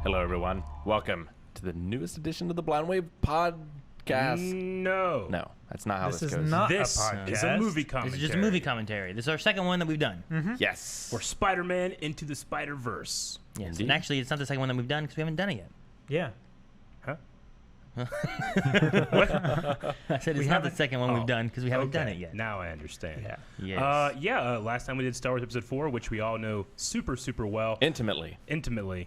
Hello, everyone. Welcome to the newest edition of the Blind Wave podcast. No, that's not how this goes. This is not this a podcast. is a movie This commentary. is just a movie commentary. This is our second one that we've done. Yes. For Spider-Man Into the Spider-Verse. Yes. Indeed. And actually, it's not the second one that we've done because we haven't done it yet. Yeah. Huh? I said it's not the second one we've done because we haven't done it yet. Now I understand. Yeah. Yes. Last time we did Star Wars Episode 4, which we all know super, super well. Intimately.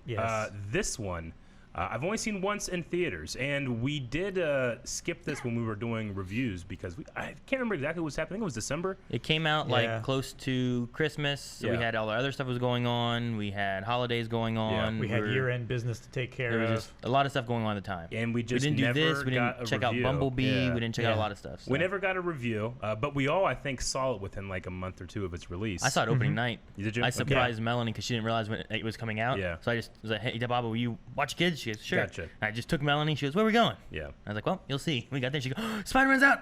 Yes. This one, I've only seen once in theaters, and we did skip this when we were doing reviews because I can't remember exactly what was happening. I think it was December. It came out like close to Christmas, so we Yeah. had all the other stuff was going on. We had holidays going on. We had year-end business to take care There was of. just a lot of stuff going on at the time. And we just didn't do never this. We got didn't a check out review. Bumblebee. Yeah. We didn't check out a lot of stuff. So. We never got a review, but we all, I think, saw it within like a month or two of its release. I saw it opening night. Did you? I Okay. surprised Melanie because she didn't realize when it was coming out. Yeah. So I just was like, "Hey, Baba, will you watch kids?" She goes, "Sure." Gotcha. And I just took Melanie. She goes, "Where are we going?" Yeah, I was like, "Well, you'll see." We got there. She goes, oh, "Spider-Man's out!"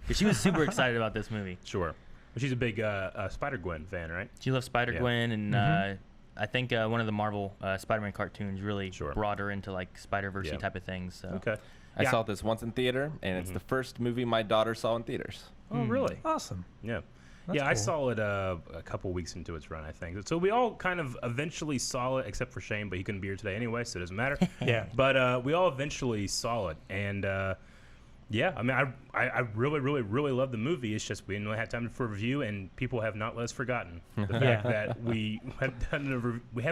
Because she was super excited about this movie. sure. But she's a big Spider-Gwen fan, right? She loves Spider-Gwen, and I think one of the Marvel Spider-Man cartoons really brought her into like Spider-Verse-y type of things. So. Okay. I saw this once in theater, and it's the first movie my daughter saw in theaters. Oh, really? Awesome. Yeah. That's I cool. saw it a couple weeks into its run, I think. So we all kind of eventually saw it, except for Shane, but he couldn't be here today anyway, so it doesn't matter. Yeah. But we all eventually saw it, and yeah, I mean, I really, really, really love the movie. It's just we didn't really have time for a review, and people have not let us forgotten the fact that we haven't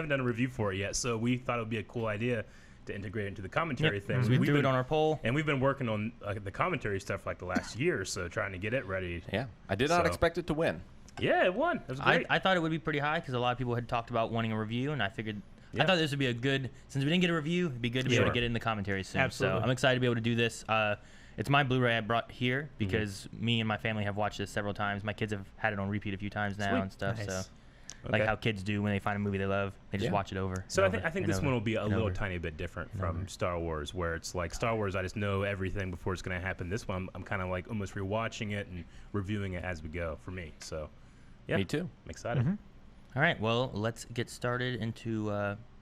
done a review for it yet. So we thought it would be a cool idea to integrate into the commentary thing. So we threw it on our poll. And we've been working on the commentary stuff like the last year or so, trying to get it ready. Yeah. I did not So- expect it to win. Yeah, it won. It was great. I thought it would be pretty high because a lot of people had talked about wanting a review, and I figured I thought this would be a good, since we didn't get a review, it'd be good to be able to get it in the commentary soon. Absolutely. So I'm excited to be able to do this. It's my Blu-ray I brought here because me and my family have watched this several times. My kids have had it on repeat a few times now and stuff. Nice. So like how kids do when they find a movie they love, they just watch it over. So and I think over this and one over will be a and little over. tiny bit different from Star Wars, where it's like Star Wars, I just know everything before it's going to happen. This one, I'm kind of like almost rewatching it and reviewing it as we go for me. So yeah, Me too. I'm excited. All right, well, let's get started into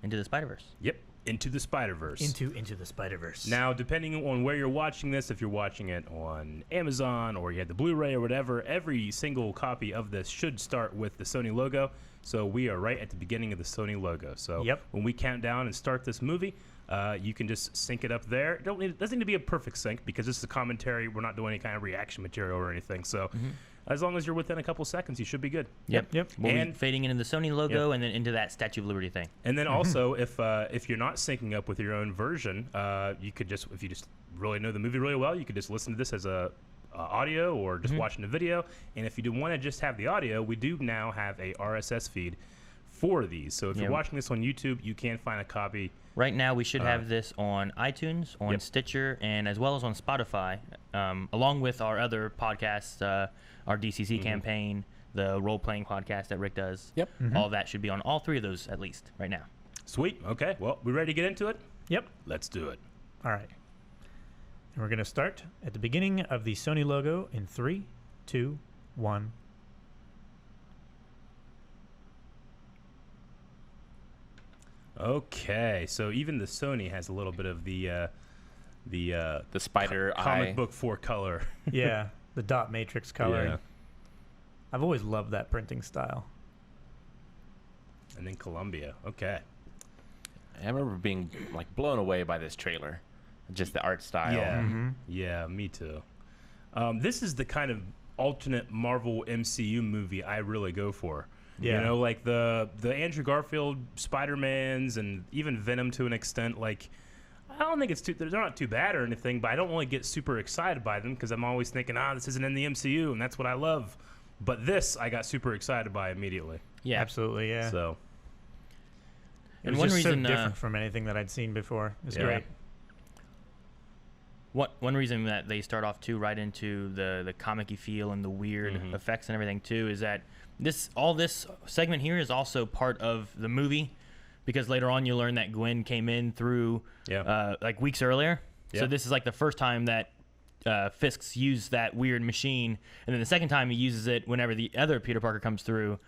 the Spider-Verse. Yep, Into the Spider-Verse. Into the Spider-Verse. Now, depending on where you're watching this, if you're watching it on Amazon or you have the Blu-ray or whatever, every single copy of this should start with the Sony logo. So we are right at the beginning of the Sony logo. So when we count down and start this movie, you can just sync it up there. It doesn't need to be a perfect sync because this is a commentary. We're not doing any kind of reaction material or anything. So as long as you're within a couple seconds, you should be good. Yep. We'll And- be fading into the Sony logo and then into that Statue of Liberty thing. And then also, if you're not syncing up with your own version, you could just, if you just really know the movie really well, you could just listen to this as a audio or just watching the video. And if you do want to just have the audio, we do now have a RSS feed for these. So if you're watching this on YouTube, you can find a copy. Right now, we should have this on iTunes, on Stitcher, and as well as on Spotify, along with our other podcasts, our DCC campaign, the role-playing podcast that Rick does. Yep. All of that should be on all three of those at least right now. Sweet. Okay. Well, we ready to get into it? Yep. Let's do it. All right. And we're going to start at the beginning of the Sony logo in 3, 2, 1. Okay. So even the Sony has a little bit of the spider comic eye. book 4 color. Yeah, the dot matrix coloring. Yeah. I've always loved that printing style. And then Columbia. Okay. I remember being like blown away by this trailer. Just the art style. Yeah. Yeah, me too. This is the kind of alternate Marvel MCU movie I really go for. Yeah. You know, like the Andrew Garfield Spider-Mans and even Venom to an extent. Like, I don't think they're not too bad or anything, but I don't really get super excited by them because I'm always thinking, this isn't in the MCU, and that's what I love. But this, I got super excited by immediately. Yeah, Absolutely, yeah. So, It And was one just reason, so different from anything that I'd seen before. It's Yeah. great. One reason that they start off too right into the comic-y feel and the weird effects and everything too is that this segment here is also part of the movie because later on you learn that Gwen came in through like weeks earlier. Yeah. So this is like the first time that Fisk's used that weird machine, and then the second time he uses it whenever the other Peter Parker comes through.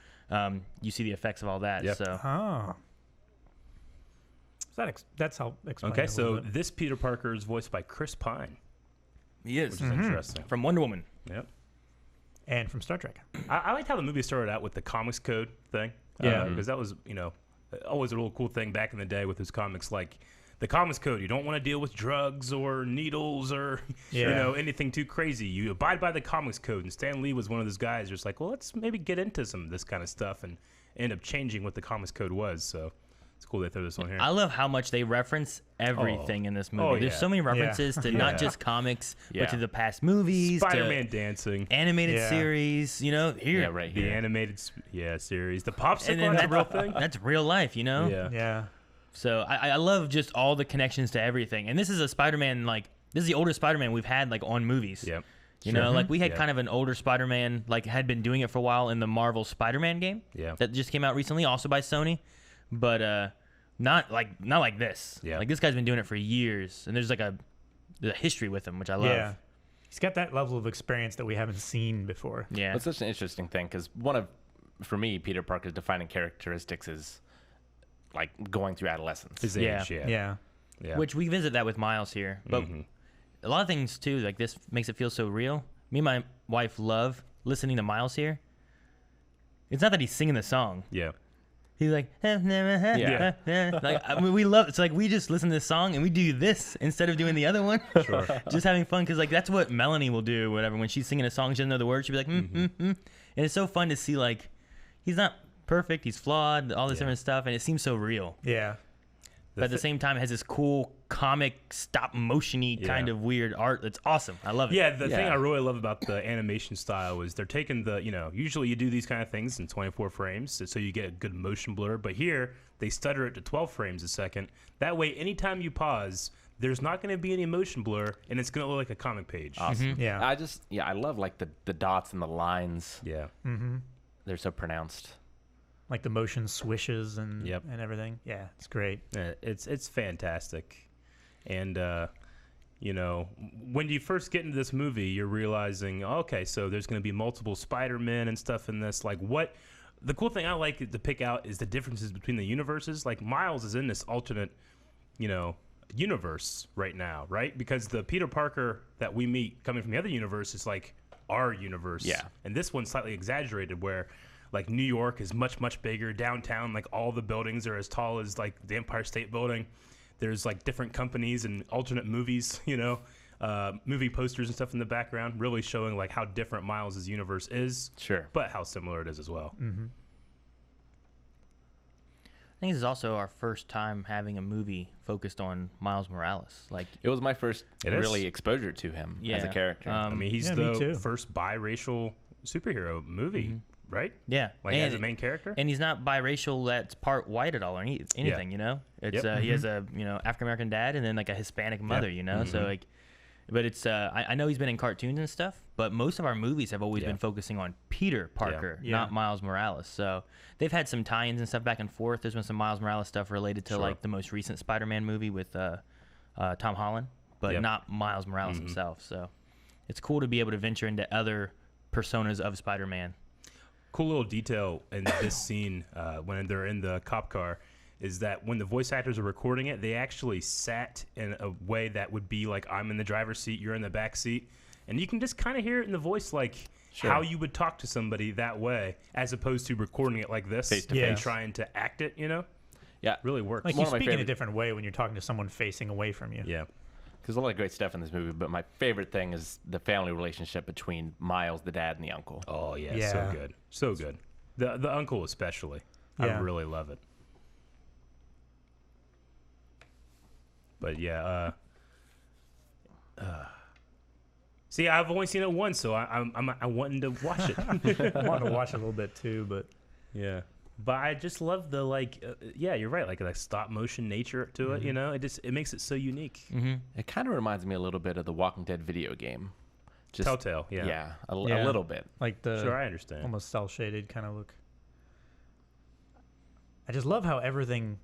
You see the effects of all that. Yep. So Oh. That's how. Explain Okay, it a so little bit. this Peter Parker is voiced by Chris Pine, He is which is interesting. from Wonder Woman. Yep. And from Star Trek. I liked how the movie started out with the comics code thing. Yeah. Because that was, always a real cool thing back in the day with his comics. Like, the comics code, you don't want to deal with drugs or needles or, anything too crazy. You abide by the comics code. And Stan Lee was one of those guys just like, well, let's maybe get into some of this kind of stuff and end up changing what the comics code was. So it's cool they throw this on here. I love how much they reference everything in this movie. There's so many references to not just comics, but to the past movies, Spider-Man dancing, animated series. Here, the animated series, the popsicle. and then That's a real thing. That's real life, Yeah. So I love just all the connections to everything. And this is a Spider-Man, this is the oldest Spider-Man we've had, on movies. Yep. We had kind of an older Spider-Man, had been doing it for a while in the Marvel Spider-Man game. Yeah. That just came out recently, also by Sony. But not like this. Yeah. This guy's been doing it for years. And there's a history with him, which I love. Yeah. He's got that level of experience that we haven't seen before. Yeah. It's such an interesting thing because for me, Peter Parker's defining characteristics is going through adolescence. His age, yeah. Which we visit that with Miles here. But a lot of things, too, this makes it feel so real. Me and my wife love listening to Miles here. It's not that he's singing the song. Yeah. He's like, we love it. It's we just listen to this song and we do this instead of doing the other one. Sure. Just having fun because that's what Melanie will do. Whatever, when she's singing a song, she doesn't know the words. She'll be like, and it's so fun to see he's not perfect, he's flawed, all this different stuff, and it seems so real. Yeah. But at the same time, it has this cool comic stop motion-y kind of weird art. That's awesome. I love it. Yeah, the thing I really love about the animation style is they're taking usually you do these kind of things in 24 frames, so you get a good motion blur. But here, they stutter it to 12 frames a second. That way, anytime you pause, there's not going to be any motion blur, and it's going to look like a comic page. Awesome. Yeah. I love the dots and the lines. Yeah. They're so pronounced. The motion swishes and Yep. and everything. Yeah, it's great. It's fantastic. And, when you first get into this movie, you're realizing, okay, so there's going to be multiple Spider-Men and stuff in this. The cool thing I like to pick out is the differences between the universes. Miles is in this alternate, universe right now, right? Because the Peter Parker that we meet coming from the other universe is our universe. Yeah. And this one's slightly exaggerated where New York is much, much bigger. Downtown, all the buildings are as tall as the Empire State Building. There's different companies and alternate movies, movie posters and stuff in the background, really showing how different Miles' universe is. Sure. But how similar it is as well. Mm-hmm. I think this is also our first time having a movie focused on Miles Morales. It was my first It is. really exposure to him as a character. He's Yeah, me the too. first biracial superhero movie, right? Yeah. As a main character. And he's not biracial that's part white at all or anything, It's Yep. he has a, African American dad and then a Hispanic mother, So but it's I know he's been in cartoons and stuff, but most of our movies have always been focusing on Peter Parker, Yeah. not Miles Morales. So they've had some tie-ins and stuff back and forth. There's been some Miles Morales stuff related to the most recent Spider-Man movie with Tom Holland, but not Miles Morales himself. So it's cool to be able to venture into other personas of Spider-Man. Cool little detail in this scene when they're in the cop car is that when the voice actors are recording it, they actually sat in a way that would be I'm in the driver's seat, you're in the back seat. And you can just kind of hear it in the voice how you would talk to somebody that way as opposed to recording it like this Face to and face. trying to act it, Yeah. Really works. You One of my speak in a favorite- different way when you're talking to someone facing away from you. Yeah. There's a lot of great stuff in this movie, but my favorite thing is the family relationship between Miles, the dad, and the uncle. Oh, yeah. Yeah. So good. So good. The uncle especially. I Yeah. really love it. But yeah, see, I've only seen it once, so I'm wanting to watch it. I want to watch it a little bit too, but Yeah, but I just love the yeah, you're right, the stop motion nature to it. It makes it so unique. It kind of reminds me a little bit of the Walking Dead video game. Just Telltale, yeah. Yeah, a Yeah. little bit. the Sure, I understand. almost cell shaded kind of look. I just love how everything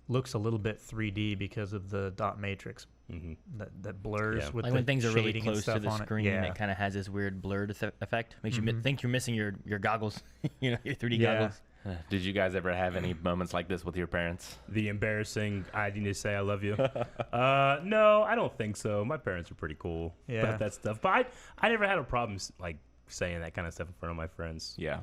looks a little bit 3D because of the dot matrix that blurs Yeah. with Like the when things are really shading and close to stuff the on screen, It. Yeah. it kind of has this weird blurred effect. Makes you think you're missing your goggles, your 3D Yeah. goggles. Did you guys ever have any moments like this with your parents? The embarrassing, I need to say I love you. No, I don't think so. My parents are pretty cool about that stuff. But I never had a problem like saying that kind of stuff in front of my friends. Yeah.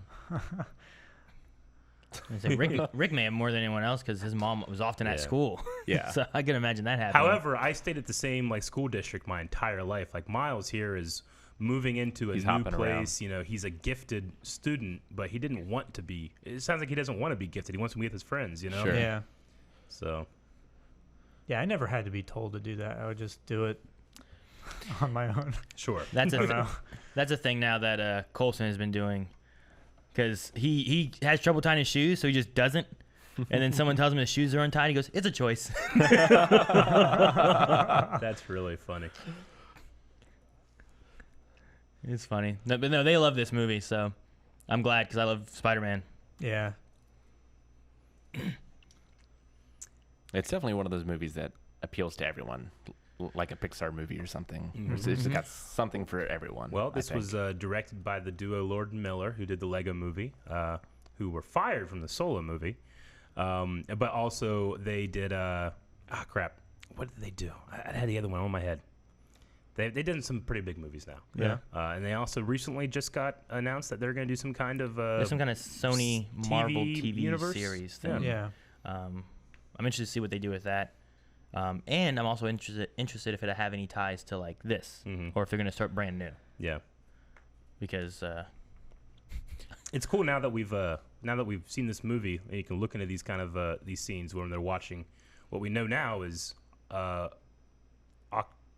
Rick may have more than anyone else because his mom was often at school. Yeah. So I can imagine that happening. However, I stayed at the same like school district my entire life. Like Miles here is moving into a new place. You know, he's a gifted student, but he didn't want to be. It sounds like he doesn't want to be gifted. He wants to be with his friends. You know. Sure. Yeah. So. Yeah, I never had to be told to do that. I would just do it on my own. Sure. That's a thing now that Coulson has been doing. Because he has trouble tying his shoes, so he just doesn't. And then someone tells him his shoes are untied. He goes, "It's a choice." That's really funny. It's funny. No, but no, they love this movie, so I'm glad because I love Spider-Man. Yeah. It's definitely one of those movies that appeals to everyone, like a Pixar movie or something. It's got something for everyone. Well, this was directed by the duo Lord and Miller, who did the Lego movie, who were fired from the Solo movie. But also they did, crap. What did they do? I had the other one on my head. They did some pretty big movies now. Yeah. And they also recently just got announced that they're going to do some kind of There's some kind of Sony Marvel TV universe? series thing. Yeah. I'm interested to see what they do with that. And I'm also interested if it'll have any ties to like this, or if they're going to start brand new. Yeah. Because it's cool now that we've seen this movie, and you can look into these kind of these scenes when they're watching. What we know now is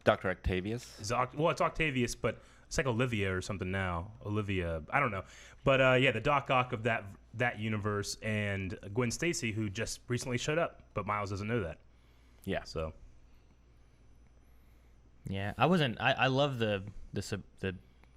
Dr. Octavius. it's Octavius, but it's like Olivia or something now. Olivia, I don't know. But yeah, the Doc Ock of that universe, and Gwen Stacy, who just recently showed up, but Miles doesn't know that. Yeah. So yeah, I love the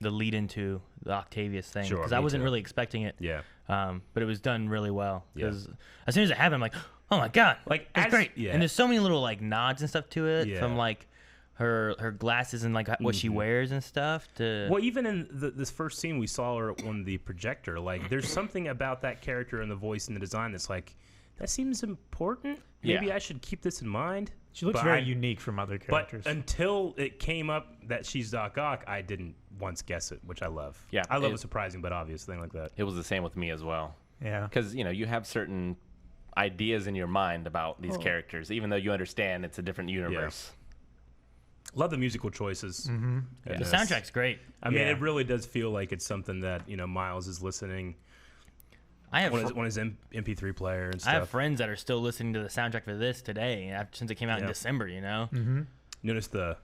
lead into the Octavius thing Sure, because me I wasn't too. really expecting it. yeah, But it was done really well. Yeah. Because as soon as it happened, I'm like, oh my god, Like, it's as- great. yeah. And there's so many little like nods and stuff to it Yeah. from like her glasses and like what she wears and stuff. To Well, even in this first scene we saw her on the projector, like there's something about that character and the voice and the design that's like, that seems important. Maybe Yeah. I should keep this in mind. She looks But very I- unique from other But characters. until it came up that she's Doc Ock, I didn't once guess it, which I love. Yeah, I love a surprising but obvious thing like that. It was the same with me as well. yeah. Because, you have certain ideas in your mind about these characters, even though you understand it's a different universe. Love the musical choices. Mm-hmm. the Yes. soundtrack's great. I mean, Yeah. it really does feel like it's something that Miles is listening I have on his MP3 player and I stuff. have friends that are still listening to the soundtrack for this today since it came out in Yeah. December. You know. Mm-hmm. Notice it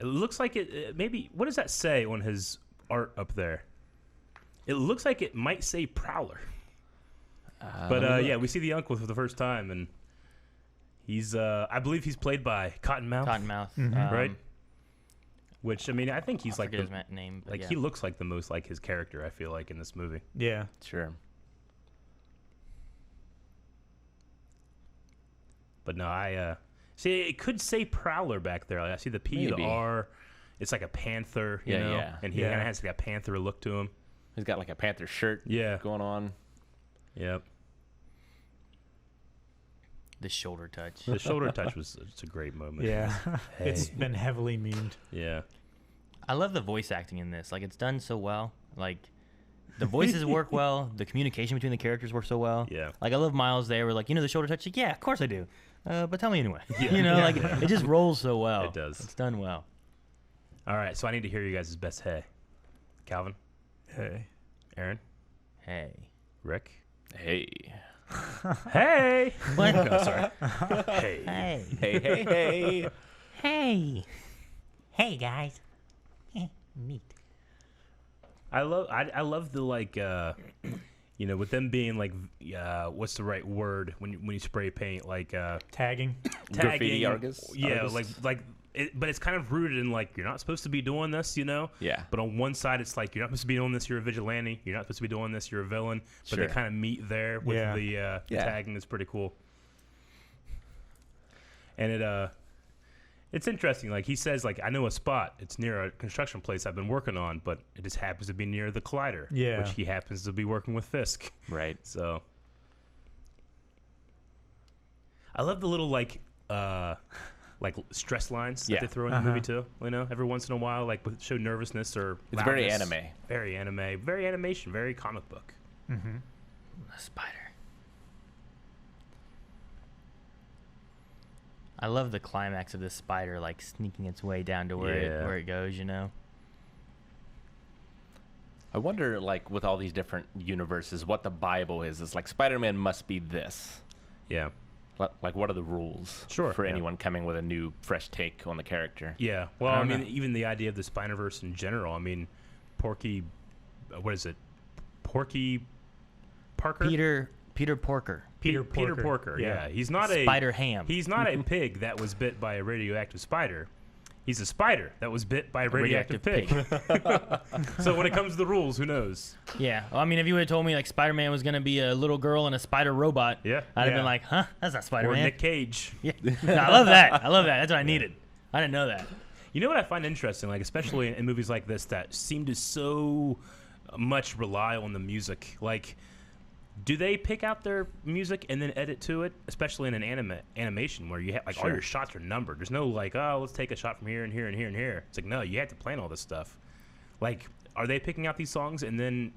looks like it maybe. What does that say on his art up there? It looks like it might say Prowler. But yeah, we see the uncle for the first time, and he's I believe he's played by Cottonmouth. Cottonmouth, Right. Which, I mean, I think he's I like forget his name. But like yeah. he looks like the most like his character, I feel like, in this movie. Yeah. Sure. But no, I see it could say Prowler back there. Like, I see the P, Maybe. the R. It's like a panther, you Yeah, know, yeah. and he Yeah. kind of has like a panther look to him. He's got like a Panther shirt Yeah. going on. Yep. The shoulder touch. The shoulder touch was it's a great moment. Yeah. It's Hey. been heavily memed. Yeah. I love the voice acting in this. Like it's done so well. Like the voices work well. The communication between the characters work so well. Yeah. Like I love Miles there. We're like, the shoulder touch. Like, yeah, of course I do. But tell me anyway. Yeah. Like it just rolls so well. It does. It's done well. All right, so I need to hear you guys' best hey. Calvin, Hey. Aaron, Hey. Rick. Hey. Hey. What? Oh, sorry. Hey. Hey. Hey, hey, hey. Hey. Hey guys. Neat. I love the like with them being like what's the right word when you spray paint like Tagging. Graffiti tagging. artists? Yeah, Artists? like it, but it's kind of rooted in like you're not supposed to be doing this, Yeah. But on one side, it's like you're not supposed to be doing this. You're a vigilante. You're not supposed to be doing this. You're a villain. But Sure. they kind of meet there with Yeah. the Yeah. tagging. Is pretty cool. And It's interesting. Like he says, like I know a spot. It's near a construction place I've been working on, but it just happens to be near the collider. Yeah. Which he happens to be working with Fisk. Right. So I love the little like stress lines that Yeah. they throw in the movie too. You know, every once in a while, like with show nervousness or It's very loudness. anime. Very anime, very animation, very comic book. Mm-hmm. A spider. I love the climax of this spider like sneaking its way down to where Yeah. where it goes. You know. I wonder, like, with all these different universes, what the Bible is. It's like Spider-Man must be this. Yeah. Like, what are the rules Sure, for yeah. anyone coming with a new, fresh take on the character? Yeah. Well, I I don't mean, know. even the idea of the Spider-Verse in general. I mean, Porky, what is it? Porky Parker? Peter Porker. Peter Peter Porker. Porker. Yeah. Yeah. He's not a Spider Ham. He's not a pig that was bit by a radioactive spider. He's a spider that was bit by a radioactive pig. So when it comes to the rules, who knows? Yeah. Well, I mean, if you would have told me like Spider-Man was gonna be a little girl and a spider robot, Yeah. I'd have Yeah. been like, huh, that's not Or Spider-Man. Nick Cage. Yeah. No, I love that. I love that. That's what I needed. I didn't know that. You know what I find interesting, like especially in movies like this that seem to so much rely on the music. Like, do they pick out their music and then edit to it? Especially in an animation where you have like all Sure. your shots are numbered. There's no like, oh, let's take a shot from here and here and here and here. It's like no, you have to plan all this stuff. Like, are they picking out these songs and then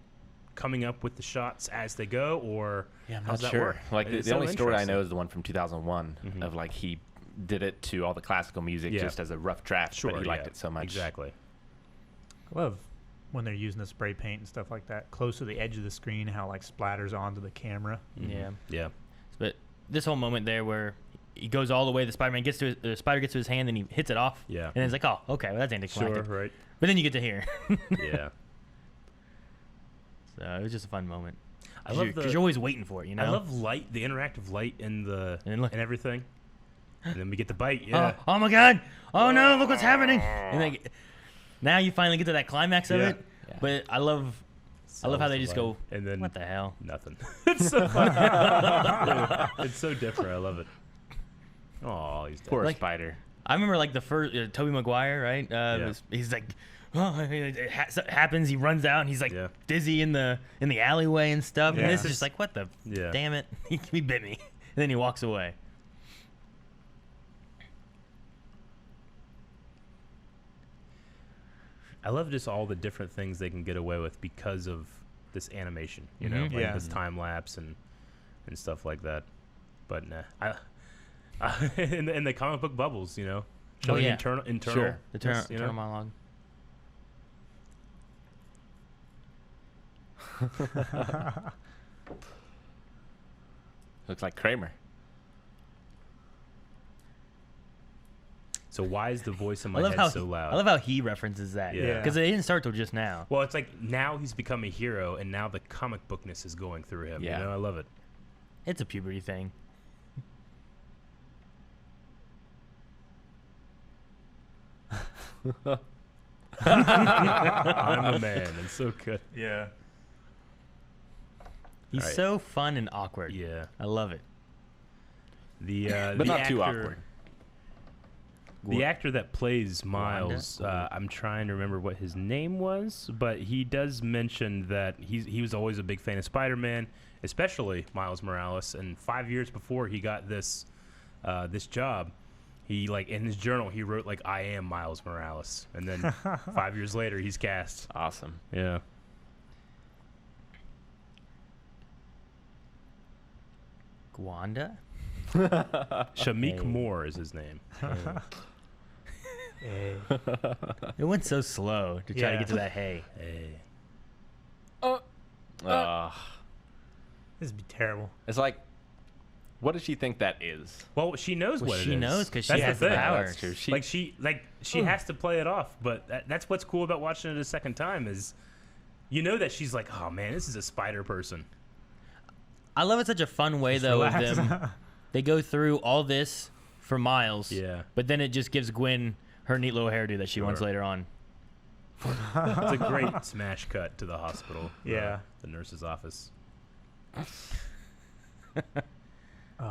coming up with the shots as they go, or Yeah, I'm how's not that sure. work? Like, It's the so only story I know interesting. is the one from 2001 of, like, he did it to all the classical music Yeah. just as a rough draft, Sure, but he liked yeah, it so much. Exactly. I love when they're using the spray paint and stuff like that close to the edge of the screen, how like splatters onto the camera. Yeah. Yeah. But this whole moment there where he goes all the way, the Spider-Man gets to the spider gets to his hand, and he hits it off. Yeah. And it's like, oh, okay, well, that's anticlimactic. Sure. Right. But then you get to hear. Yeah. So it was just a fun moment. I love Because you're always waiting for it, you know? I love light, the interactive light in the And look. and everything. And then we get the bite. Yeah. Oh my God! Oh no! Look what's happening! And like, now you finally get to that climax of Yeah. it. Yeah. But I love how they just go. And then What the hell? nothing. It's so funny. It's so different. I love it. Oh, he's dead. Poor Like- spider. I remember like the first Tobey Maguire, right? Yeah. He's like, oh, it happens. He runs out and he's like Yeah. dizzy in the alleyway and stuff. Yeah. And this is just like, what the Yeah. damn it? He bit me. And then he walks away. I love just all the different things they can get away with because of this animation. You know, Mhm. like Yeah. this time lapse and stuff like that. But nah, in the comic book bubbles, you know, showing yeah. internal. Sure. The you know? internal monologue. Looks like Kramer. So why is the voice in I my love head how so loud? I love how he references that. Yeah. Because it didn't start till just now. Well, it's like now he's become a hero, and now the comic bookness is going through him. Yeah. You know, I love it. It's a puberty thing. I'm a man. It's so good. Yeah. He's Alright. so fun and awkward. Yeah. I love it. The But the not too actor- awkward. The actor that plays Wanda? Miles, I'm trying to remember what his name was, but he does mention that he was always a big fan of Spider-Man, especially Miles Morales. And 5 years before he got this this job, he like in his journal he wrote like I am Miles Morales, and then 5 years later he's cast. Awesome. Yeah. Gwanda? Shamik Hey. Moore is his name. Hey. It went so slow to try to Yeah. get to that hay. Hey. This would be terrible. It's like, what does she think that is? Well, she knows Well, what it she is. knows 'cause she That's has the the thing. power. That's true. She has to play it off, but that's what's cool about watching it a second time is, you know that she's like, oh man, this is a spider person. I love it such a fun way though of relax. them. They go through all this for Miles. Yeah. But then it just gives Gwen her neat little hairdo that she wants Sure. later on. It's a great smash cut to the hospital. Yeah. The nurse's office.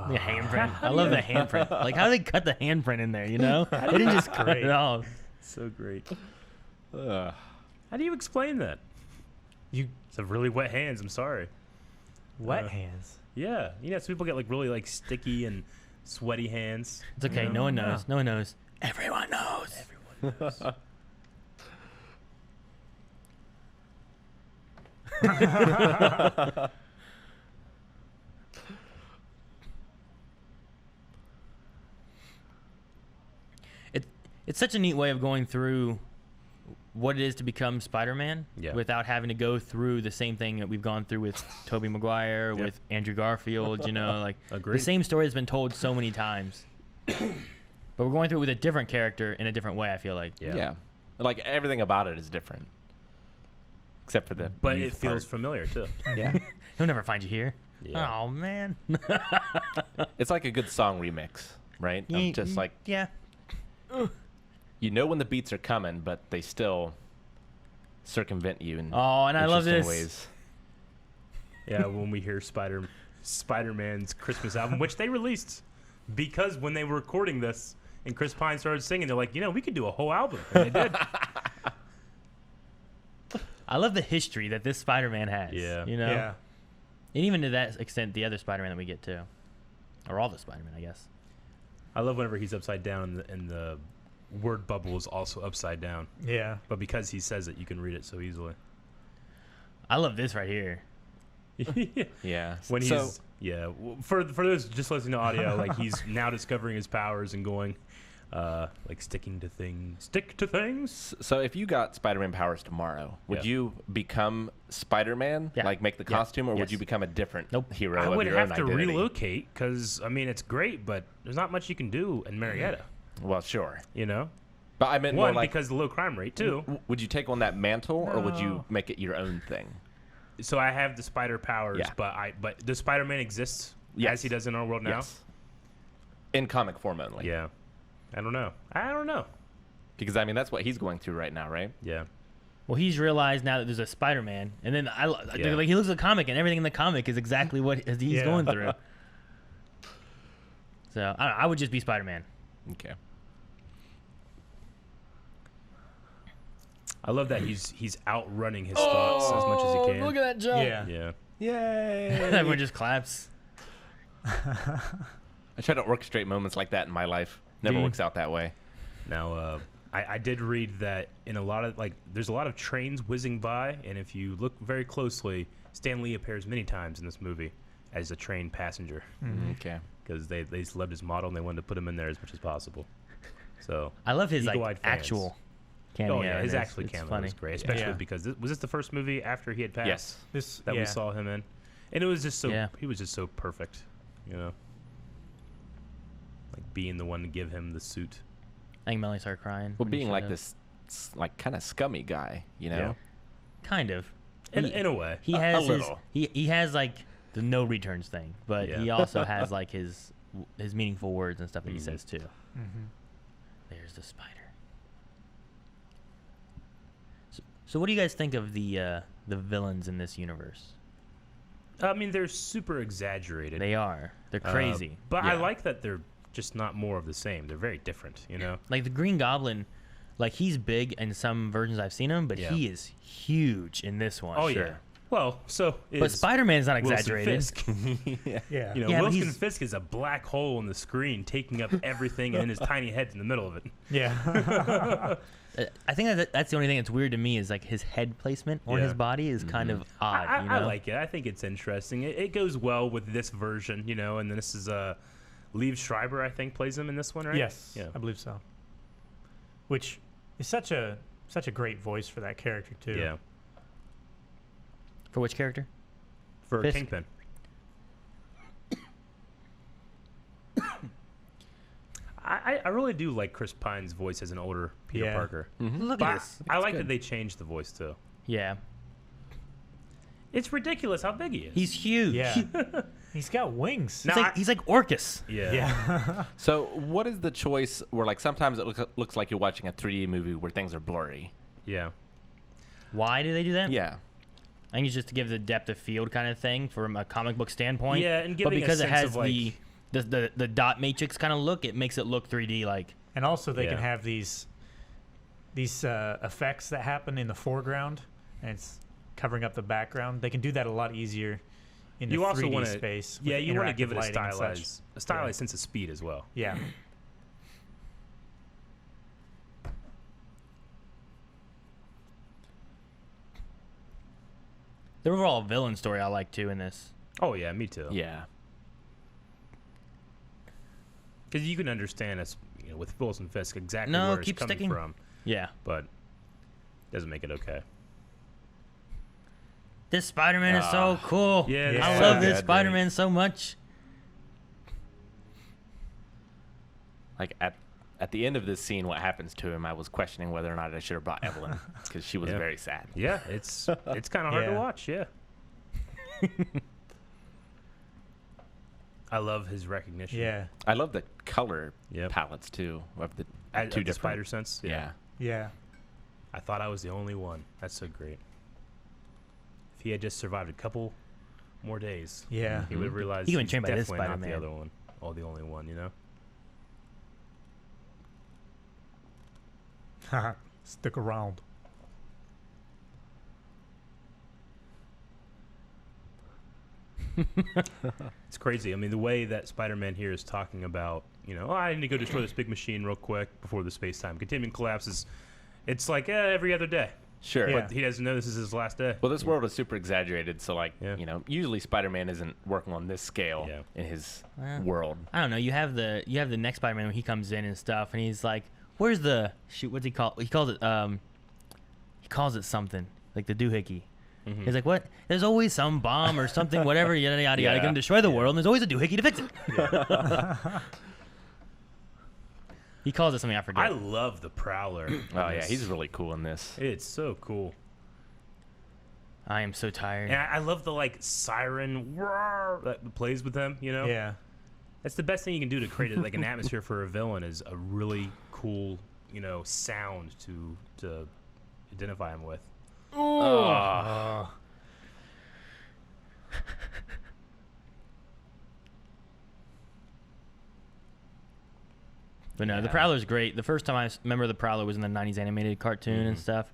The handprint. I love the handprint. Like, how do they cut the handprint in there, you know? They didn't just cut it off. So great. Ugh. How do you explain that? You It's a really wet hands. I'm sorry. wet hands. Yeah, some people get like really like sticky and sweaty hands. It's okay. No one knows. No one knows. Everyone knows. Everyone knows. It's such a neat way of going through what it is to become Spider-Man without having to go through the same thing that we've gone through with Tobey Maguire, with Andrew Garfield, like Agreed. the same story has been told so many times. But we're going through it with a different character in a different way, I feel like. Yeah. Like everything about it is different. Except for the But youth it feels part. familiar too. Yeah. He'll never find you here. Yeah. Oh, man. It's like a good song remix, right? Of just like Yeah. you know when the beats are coming, but they still circumvent you in Oh, and I love interesting this. ways. Yeah, when we hear Spider-Man's Christmas album, which they released because when they were recording this and Chris Pine started singing, they're like, we could do a whole album. And they did. I love the history that this Spider-Man has. Yeah. You know? Yeah. And even to that extent, the other Spider-Man that we get too. Or all the Spider-Man, I guess. I love whenever he's upside down and the word bubble is also upside down. Yeah. But because he says it, you can read it so easily. I love this right here. Yeah. When So- he's for those just listening to audio, like he's now discovering his powers and going like stick to things. So if you got Spider-Man powers tomorrow, would you become Spider-Man? Yeah. Like make the Yeah. costume, or would Yes. you become a different hero I of would your have own to identity? relocate because it's great, but there's not much you can do in Marietta. Well, sure. But I meant more One, like, because of the low crime rate. Two, would you take on that mantle, or would you No. make it your own thing? so I have the spider powers, Yeah. but does Spider-Man exist Yes. as he does in our world now? Yes. In comic form only. Yeah. I don't know. Because I mean that's what he's going through right now, right? Yeah. Well, he's realized now that there's a Spider-Man. And then Yeah. like he looks at the comic, and everything in the comic is exactly what he's Yeah. going through. So I would just be Spider-Man. Okay. I love that he's outrunning his thoughts as much as he can. Look at that jump. Yeah. Yeah. Yay! Everyone just claps. I try to orchestrate moments like that in my life. Never Do you? works out that way. Now, I did read that in a lot of there's a lot of trains whizzing by, and if you look very closely, Stan Lee appears many times in this movie as a train passenger Okay. because they loved his model and they wanted to put him in there as much as possible. So I love his eagle-eyed fans. actual cameo. Oh yeah, his in this. actually It's cameo funny. was great, especially Yeah. because was this the first movie after he had passed? Yes. This that we saw him in, and it was just so he was just so perfect, like being the one to give him the suit. I think Melanie started crying. Well, when he being showed like up. this, like kind of scummy guy, Yeah. Kind of. In a way. He has his, little. he has like the no returns thing, but Yeah. he also has like his meaningful words and stuff that he says too. Mm-hmm. There's the spider. So what do you guys think of the villains in this universe? I mean, they're super exaggerated. They are. They're crazy. But I Yeah. like that they're just not more of the same. They're very different, Like the Green Goblin, like he's big in some versions I've seen him, but Yeah. he is huge in this one. Oh, yeah. Well, so But is Spider-Man's not Wilson exaggerated. Fisk. Yeah. Yeah, but Wilson he's- Fisk is a black hole in the screen taking up everything, and his tiny head's in the middle of it. Yeah. I think that's the only thing that's weird to me is like his head placement on Yeah. his body is kind of odd. I, you know? I like it. I think it's interesting. It goes well with this version, and then this is Liev Schreiber, I think, plays him in this one, right? Yes. Yeah. I believe so. Which is such a great voice for that character too. Yeah. For which character? For Fisk. Kingpin. I really do like Chris Pine's voice as an older Peter Yeah. Parker. Look But at this. I like that they changed the voice too. Yeah, It's ridiculous how big he is. he's huge. Yeah. He's got wings. No, He's like Orcus. yeah. Yeah. So what is the choice where like sometimes it looks like you're watching a 3D movie where things are blurry? Yeah. Why do they do that? Yeah. I think it's just to give the depth of field kind of thing from a comic book standpoint. Yeah, and but giving a because it sense has of, like- the dot matrix kind of look. It makes it look 3D like. And also they can Yeah. have these effects that happen in the foreground, and it's covering up the background. They can do that a lot easier in the You also 3D wanna- space. with Yeah, you want to interactive give it a lighting and such. stylized sense of speed as well. Yeah. The overall villain story I like too in this. Oh yeah, me too. Yeah. Because you can understand us, with Wilson Fisk exactly No, where it's keep coming sticking. from, Yeah. but doesn't make it okay. This Spider-Man is so cool. Yeah, that's I so love this good, Spider-Man so much. Like at the end of this scene, what happens to him? I was questioning whether or not I should have brought Evelyn because she was Yeah. very sad. Yeah, it's kind of hard to Yeah. watch. Yeah. I love his recognition. Yeah. I love the color Yep. palettes too of the At two the different spider sense. Yeah. Yeah. I thought I was the only one. That's so great. If he had just survived a couple more days, Yeah. he would have realized He wouldn't he's train by this definitely not the Spider-Man. other one, or the only one. Stick around. It's crazy. I mean, the way that Spider-Man here is talking about, oh, I need to go destroy this big machine real quick before the space-time continuum collapses. It's like every other day. Sure. Yeah. But he doesn't know this is his last day. Well, this world is super exaggerated, so Yeah. usually Spider-Man isn't working on this scale Yeah. in his Well, world. I don't know. You have the next Spider-Man when he comes in and stuff, and he's like, "Where's the shoot? What's he call? He calls it something like the doohickey." Mhm. He's like, "What? There's always some bomb or something, whatever, yada yada yada, Yeah. gonna destroy the world, and there's always a doohickey to fix it." He calls it something I forget. I love the Prowler. Oh yeah, he's really cool in this. It's so cool. I am so tired. And I love the siren roar that plays with them, Yeah. That's the best thing you can do to create an atmosphere for a villain is a really cool, sound to identify him with. Oh. But no, the Yeah. Prowler's great. The first time I remember the Prowler was in the '90s animated cartoon and stuff,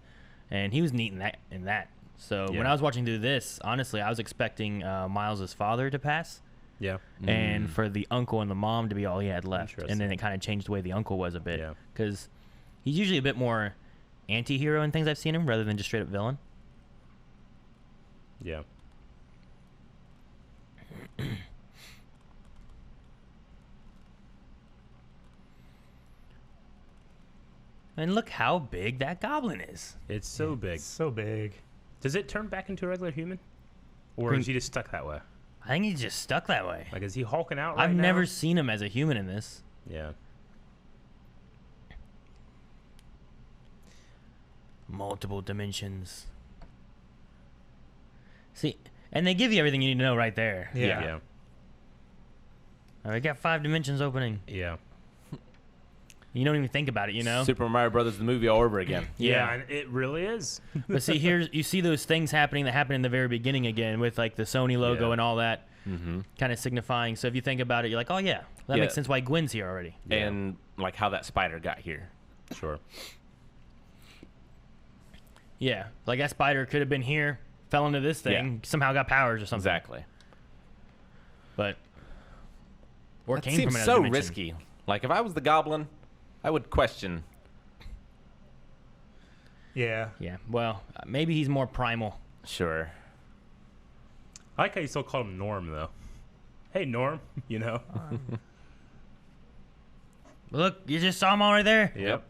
and he was neat in that. So when Yeah. I was watching through this, honestly, I was expecting Miles' father to pass, Yeah. and for the uncle and the mom to be all he had left. And then Interesting. it kind of changed the way the uncle was a bit, Yeah. because he's usually a bit more anti-hero in things I've seen him, rather than just straight up villain. Yeah. And look how big that goblin is. It's so big. It's so big. Does it turn back into a regular human? Or Green- is he just stuck that way? I think he's just stuck that way. Like, is he hulking out right I've now? never seen him as a human in this. Yeah. Multiple dimensions. See, and they give you everything you need to know right there. Yeah. Yeah. All right, got 5 dimensions opening. Yeah. You don't even think about it, Super Mario Brothers the movie all over again. Yeah, and it really is. But see, here you see those things happening that happened in the very beginning again with like the Sony logo Yeah. and all that, Mm-hmm. kind of signifying. So if you think about it, you're like, oh yeah, that Yeah. makes sense why Gwen's here already. Yeah. And like how that spider got here. Sure. Yeah, like that spider could have been here, fell into this thing, somehow got powers or something. Exactly. But or That came seems from another so dimension. risky. Like if I was the goblin, I would question. Yeah. Yeah, well, maybe he's more primal. Sure. I like how you still call him Norm, though. Hey, Norm. Look, you just saw him all right there. Yep.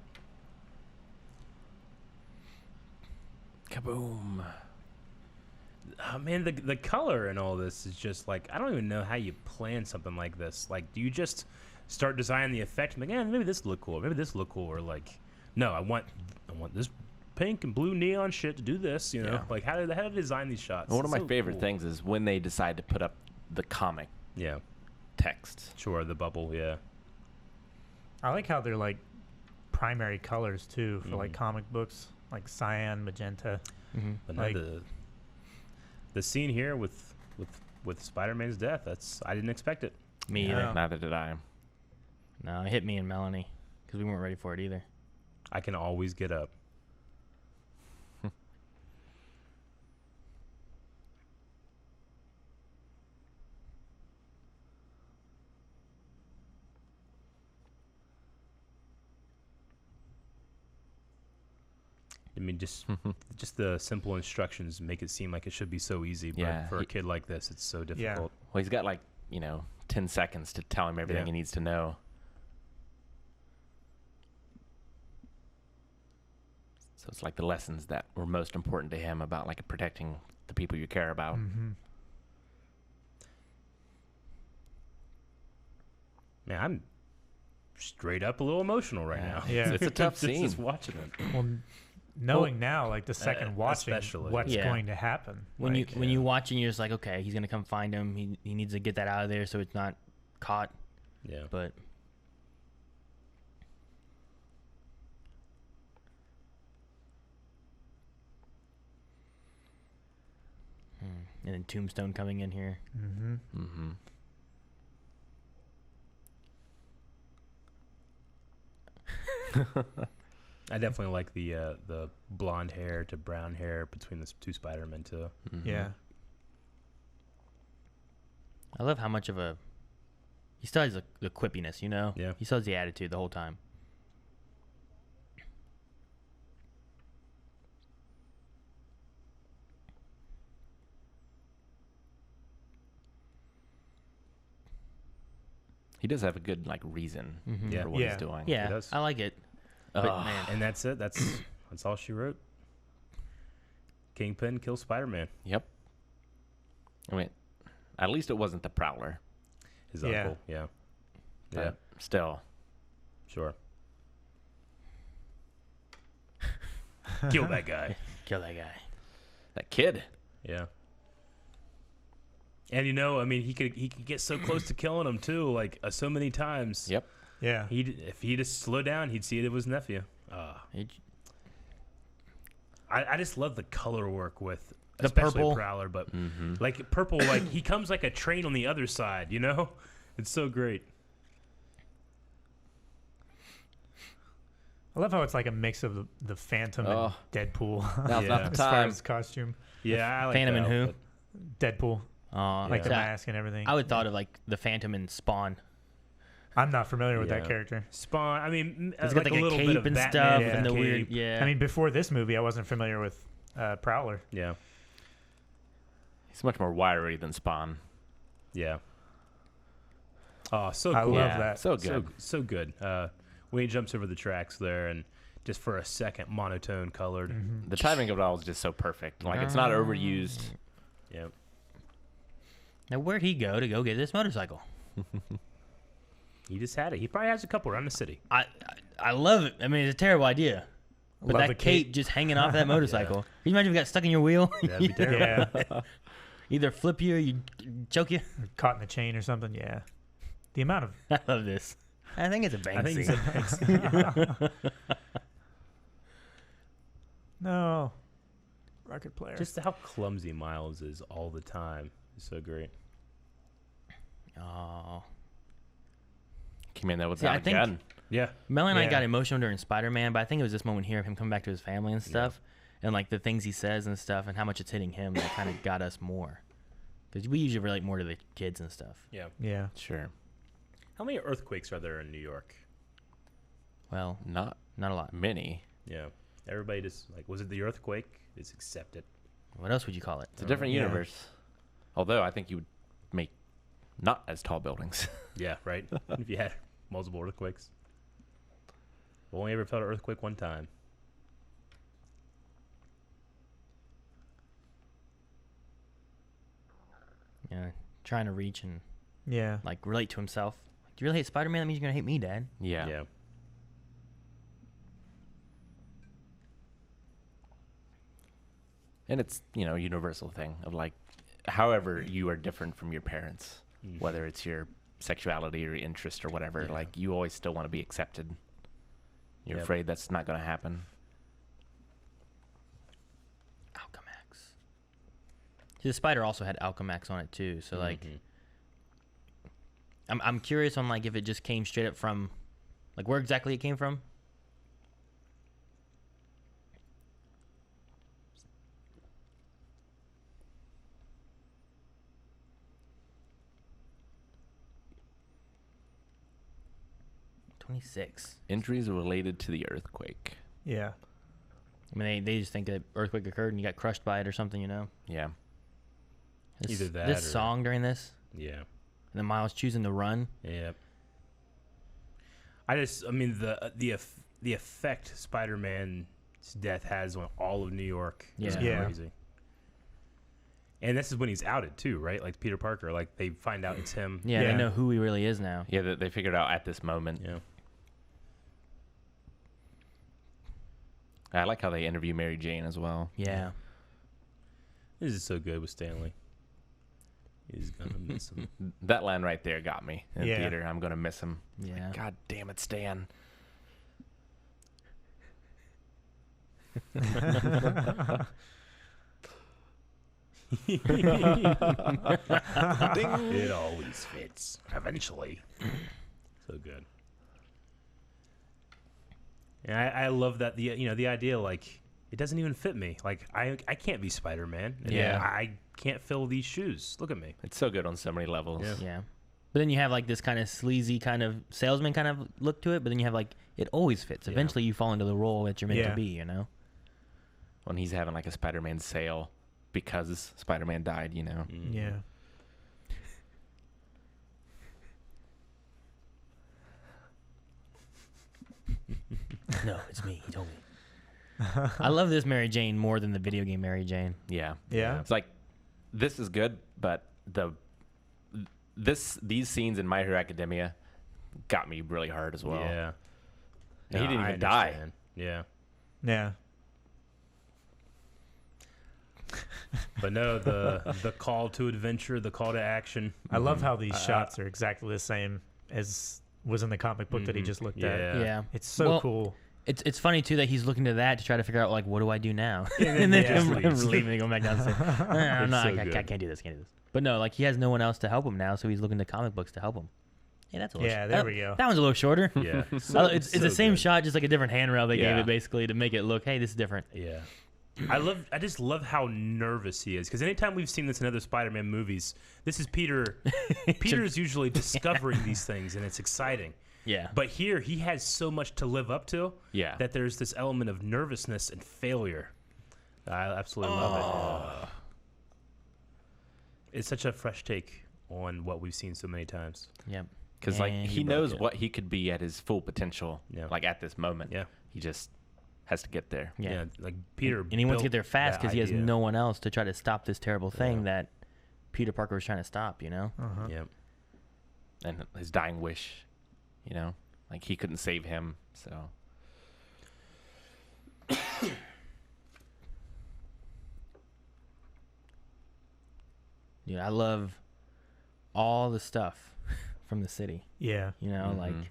Kaboom. Man, the color in all this is just like, I don't even know how you plan something like this. Like, do you just start designing the effect? Like, maybe this look cool. Maybe this look cool. Or like, no, I want this pink and blue neon shit to do this. Yeah. Like how do they design these shots? One of It's my so favorite cool. things is when they decide to put up the comic Yeah, text. sure. The bubble. Yeah. I like how they're like primary colors too for like Mhm. comic books, like cyan, magenta. Mm-hmm. But no, Like- the scene here with Spider-Man's death. I didn't expect it. Me Yeah. either. Neither did I. No, it hit me and Melanie because we weren't ready for it either. I can always get up. I mean, just the simple instructions make it seem like it should be so easy, but Yeah, for a kid like this, it's so difficult. Well, he's got like 10 seconds to tell him everything Yeah. he needs to know. So it's like the lessons that were most important to him about like protecting the people you care about. Mm-hmm. Man, I'm straight up a little emotional right now. Yeah. It's a tough scene. Just watching it. Well, knowing now, like the second watching, especially, what's yeah. going to happen. When like, you watch and you're just like, okay, he's gonna come find him. He needs to get that out of there so it's not caught. Yeah. But and then Tombstone coming in here. Mm-hmm. Mm-hmm. I definitely like the blonde hair to brown hair between the two Spider-Men too. Mm-hmm. Yeah. I love how much of a he still has the quippiness, you know. Yeah. He still has the attitude the whole time. He does have a good like reason Mhm. Yeah. for what Yeah. he's doing. Yeah, does. I like it. But Ugh. man, And that's it. That's all she wrote. Kingpin kills Spider-Man. Yep. I mean, at least it wasn't the Prowler. His Yeah. uncle. Yeah. But Yeah. still. Sure. Kill that guy. kill that guy. That kid. Yeah. And I mean, he could get so close to killing him too, like so many times. Yep. Yeah. If he just slowed down, he'd see it was nephew. It- I just love the color work with The especially purple. Prowler, but Mm-hmm. like purple, like he comes like a train on the other side. It's so great. I love how it's like a mix of the Phantom Oh. and Deadpool. Now's Yeah. not as the far time. as costume. Yeah, I like Phantom that and who? outfit. Deadpool, like the Yeah. mask and everything. I would thought of like the Phantom and Spawn. I'm not familiar with Yeah. that character. Spawn. I mean, He's got like a little bit cape of and Batman stuff Yeah. and the cape. weird. Yeah. I mean, before this movie, I wasn't familiar with Prowler. Yeah, He's much more wiry than Spawn. yeah. Oh, so I cool. love Yeah, that. so good. So good. When he jumps over the tracks there and just for a second monotone colored. Mhm. The timing of it all is just so perfect. Like it's not overused. Yep. Now where'd he go to go get this motorcycle? He just had it. He probably has a couple around the city. I love it. I mean, it's a terrible idea. But Love that the cape just hanging off that motorcycle. Can you imagine if it got stuck in your wheel? That'd be terrible. Yeah, Either flip you or you choke you. caught in the chain or something. Yeah, the amount of I love this. I think it's a Banksy. I think it's no record player. just how clumsy Miles is all the time. It's so great. Oh. Came in there with See, I that think- gun. Yeah. Mel and I Yeah. got emotional during Spider-Man, but I think it was this moment here of him coming back to his family and stuff, and like the things he says and stuff, and how much it's hitting him that kind of got us more. Because we usually relate more to the kids and stuff. Yeah. yeah, Sure. How many earthquakes are there in New York? Well, Not not a lot. many. Yeah. Everybody just like, was it the earthquake? Just accept it. What else would you call it? It's a different Yeah. universe. Although I think you would make not as tall buildings. Yeah, right. If you had multiple earthquakes. Only ever felt an earthquake one time. Yeah, trying to reach and yeah. like relate to himself. Do you really hate Spider-Man? That means you're gonna hate me, Dad. Yeah. Yeah. And it's, universal thing of like, however you are different from your parents, whether it's your sexuality or your interest or whatever, Yeah. like you always still want to be accepted. You're Yep. afraid that's not going to happen. Alchemax. See, the spider also had Alchemax on it too, so like Mhm. I'm curious on like if it just came straight up from, like where exactly it came from. Injuries related to the earthquake. Yeah. I mean, they just think that earthquake occurred and you got crushed by it or something, you know? Yeah. Either that This or- song during this, Yeah. and then Miles choosing to run. Yep. I mean, the effect Spider-Man's death has on all of New York is Yeah. crazy. And this is when he's outed too, right? Like Peter Parker, like they find out it's him. Yeah, Yeah. they know who he really is now. Yeah, they figured out at this moment. Yeah. I like how they interview Mary Jane as well. Yeah. This is so good with Stanley. He's gonna miss him. That line right there got me in Yeah. theater. I'm gonna miss him. Yeah. God damn it, Stan. It always fits. Eventually. So good. And I love that the idea like it doesn't even fit me. Like I can't be Spider-Man. And Yeah. I can't fill these shoes. Look at me. It's so good on so many levels. Yeah. Yeah. But then you have like this kind of sleazy kind of salesman kind of look to it, but then you have like it always fits. Yeah. Eventually you fall into the role that you're meant Yeah. to be, you know? When he's having like a Spider-Man sale because Spider-Man died, you know. Yeah. No, it's me. He told me. I love this Mary Jane more than the video game Mary Jane. Yeah. Yeah. It's like this is good, but these scenes in My Hero Academia got me really hard as well. Yeah. And he didn't I even die. understand. Yeah. Yeah. But no, the call to adventure, the call to action. I love how these shots are exactly the same as was in the comic book that he just looked at. Yeah. Yeah. It's so Well, cool. It's funny too that he's looking to that to try to figure out like what do I do now, then and then he just him leaves. leaving and going back downstairs. It's No, so I good. can't do this. Can't do this. But no, like he has no one else to help him now, so he's looking to comic books to help him. Hey, that's a little Yeah, there we go. That one's a little shorter. Yeah. It's So the same good. shot, just like a different handrail they gave Yeah. it basically to make it look, hey, this is different. Yeah. I just love how nervous he is because anytime we've seen this in other Spider-Man movies, this is Peter. Peter's usually discovering these things and it's exciting. Yeah. But here he has so much to live up to Yeah. that there's this element of nervousness and failure. I absolutely love it. It's such a fresh take on what we've seen so many times. Yep. Because like And he broke knows it. what he could be at his full potential. Yeah. Like at this moment. Yeah. He just has to get there. Yeah. Like Peter. And he wants to get built there fast that because he has idea. no one else to try to stop this terrible thing that Peter Parker was trying to stop, you know? Uh-huh. Yeah. And his dying wish, you know, like he couldn't save him. So Dude, I love all the stuff from the city, Yeah. you know, like Mhm.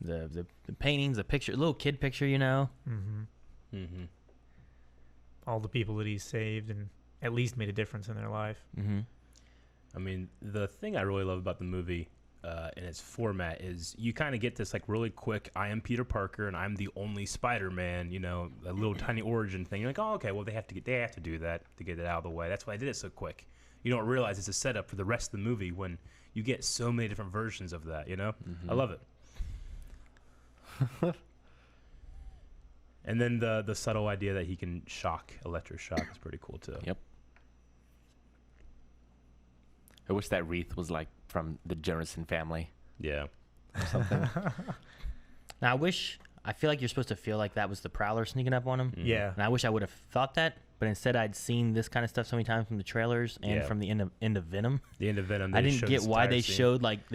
the paintings, the picture, little kid picture, you know? Mm-hmm. Mm-hmm. All the people that he's saved and at least made a difference in their life. Mm-hmm. I mean, the thing I really love about the movie and its format is you kind of get this like really quick, I am Peter Parker and I'm the only Spider-Man, you know, a little tiny origin thing. You're like, oh, okay, well they have to do that to get it out of the way. That's why I did it so quick. You don't realize it's a setup for the rest of the movie when you get so many different versions of that, you know? I love it. And then the subtle idea that he can electroshock is pretty cool too. Yep. I wish that wreath was like from the Jonathan family. Yeah. Or something. Now, I feel like you're supposed to feel like that was the Prowler sneaking up on him. Yeah. And I wish I would have thought that, but instead I'd seen this kind of stuff so many times from the trailers and Yeah. from the end of Venom. The end of Venom. I they didn't showed get this why entire they scene.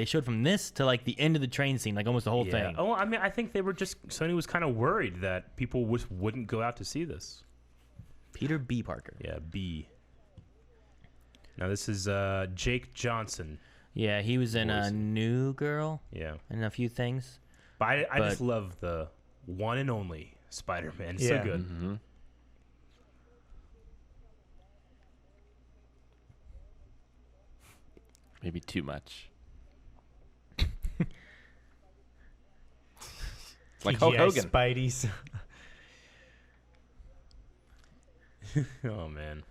showed from this to like the end of the train scene, like almost the whole thing. Oh, I mean, I think Sony was kind of worried that people wouldn't go out to see this. Peter B. Parker. Yeah, B. Now this is Jake Johnson. Yeah, he was in Boys. a New Girl Yeah, and a few things. but I just But- love the one and only Spider-Man. It's Yeah. so good. Maybe too much. It's like Hulk CGI Hogan. Spideys. Oh man.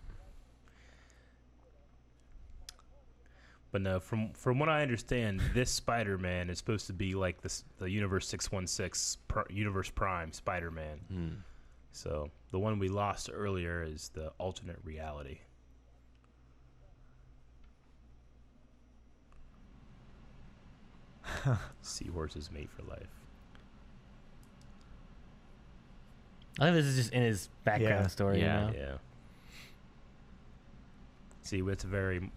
But no, from what I understand, this Spider-Man is supposed to be like the Universe 616 Universe Prime Spider-Man. Hmm. So the one we lost earlier is the alternate reality. Seahorses mate for life. I think this is just in his background Yeah. story. Yeah. You know? Yeah. See, it's very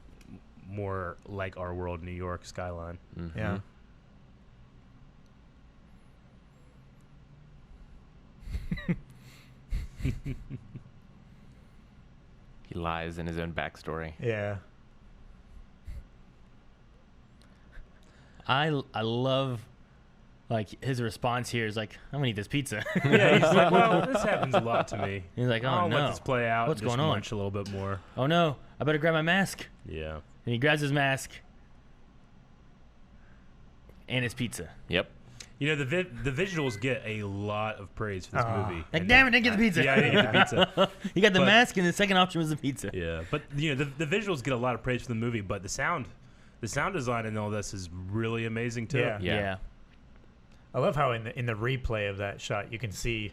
more like our world, New York skyline. Mhm. Yeah. He lies in his own backstory. Yeah. I love like his response here is like, I'm gonna eat this pizza. Yeah, he's like, well, this happens a lot to me. He's like, oh I'll no, let this play out. What's and just going on? munch a little bit more. oh no, I better grab my mask. Yeah. And he grabs his mask and his pizza. Yep. You know, the visuals get a lot of praise for this movie. Like, And damn it, didn't get the pizza. Yeah, I didn't get the pizza. He got the But- mask, and the second option was the pizza. Yeah, but you know, the visuals get a lot of praise for the movie, but the sound design in all this is really amazing too. Yeah. Yeah. I love how in the replay of that shot you can see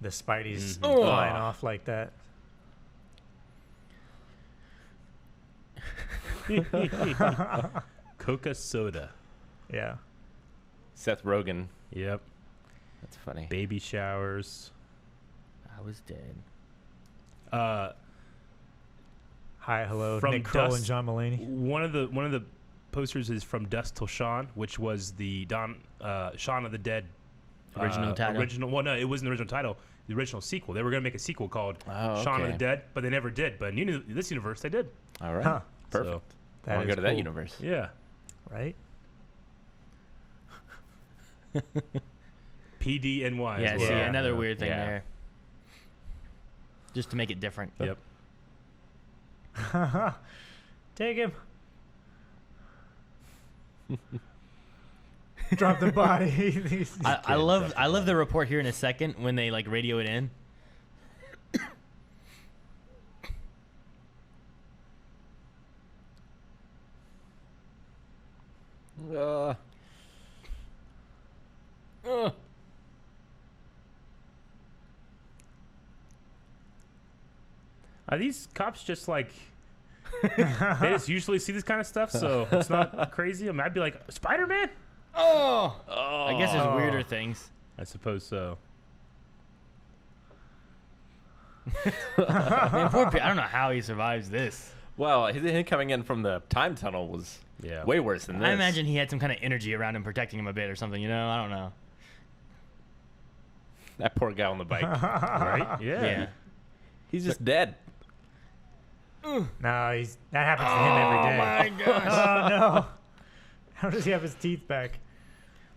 the Spideys Mhm. flying off like that. Coca soda. Yeah. Seth Rogen. Yep. That's funny. Baby showers. I was dead. Hi, hello, From Nick Kroll and Dust- John Mulaney. One of the posters is from Dusk Till Shawn, which was the Shaun of the Dead Original title? Well, no, it wasn't the original title. The original sequel. They were going to make a sequel called Oh, Shaun of okay. the Dead, but they never did. But in this universe, they did. All right. Huh. Perfect. So, I want to go is to that cool, universe. yeah. right? PDNY. Yeah, as see, well. another weird thing Yeah. there. Just to make it different. Yep. Take him. Drop the body. I love the report here in a second when they like radio it in. Are these cops just like they just usually see this kind of stuff, so it's not crazy? I mean, I'd be like, Spider-Man? Oh, I guess there's weirder things. I suppose so. Man, poor I don't know how he survives this. Well, him coming in from the time tunnel was Yeah. way worse than this. I imagine he had some kind of energy around him protecting him a bit or something. You know, I don't know. That poor guy on the bike. Right? Yeah. He's just dead. No, that happens to him every day. my gosh. Oh no! How does he have his teeth back?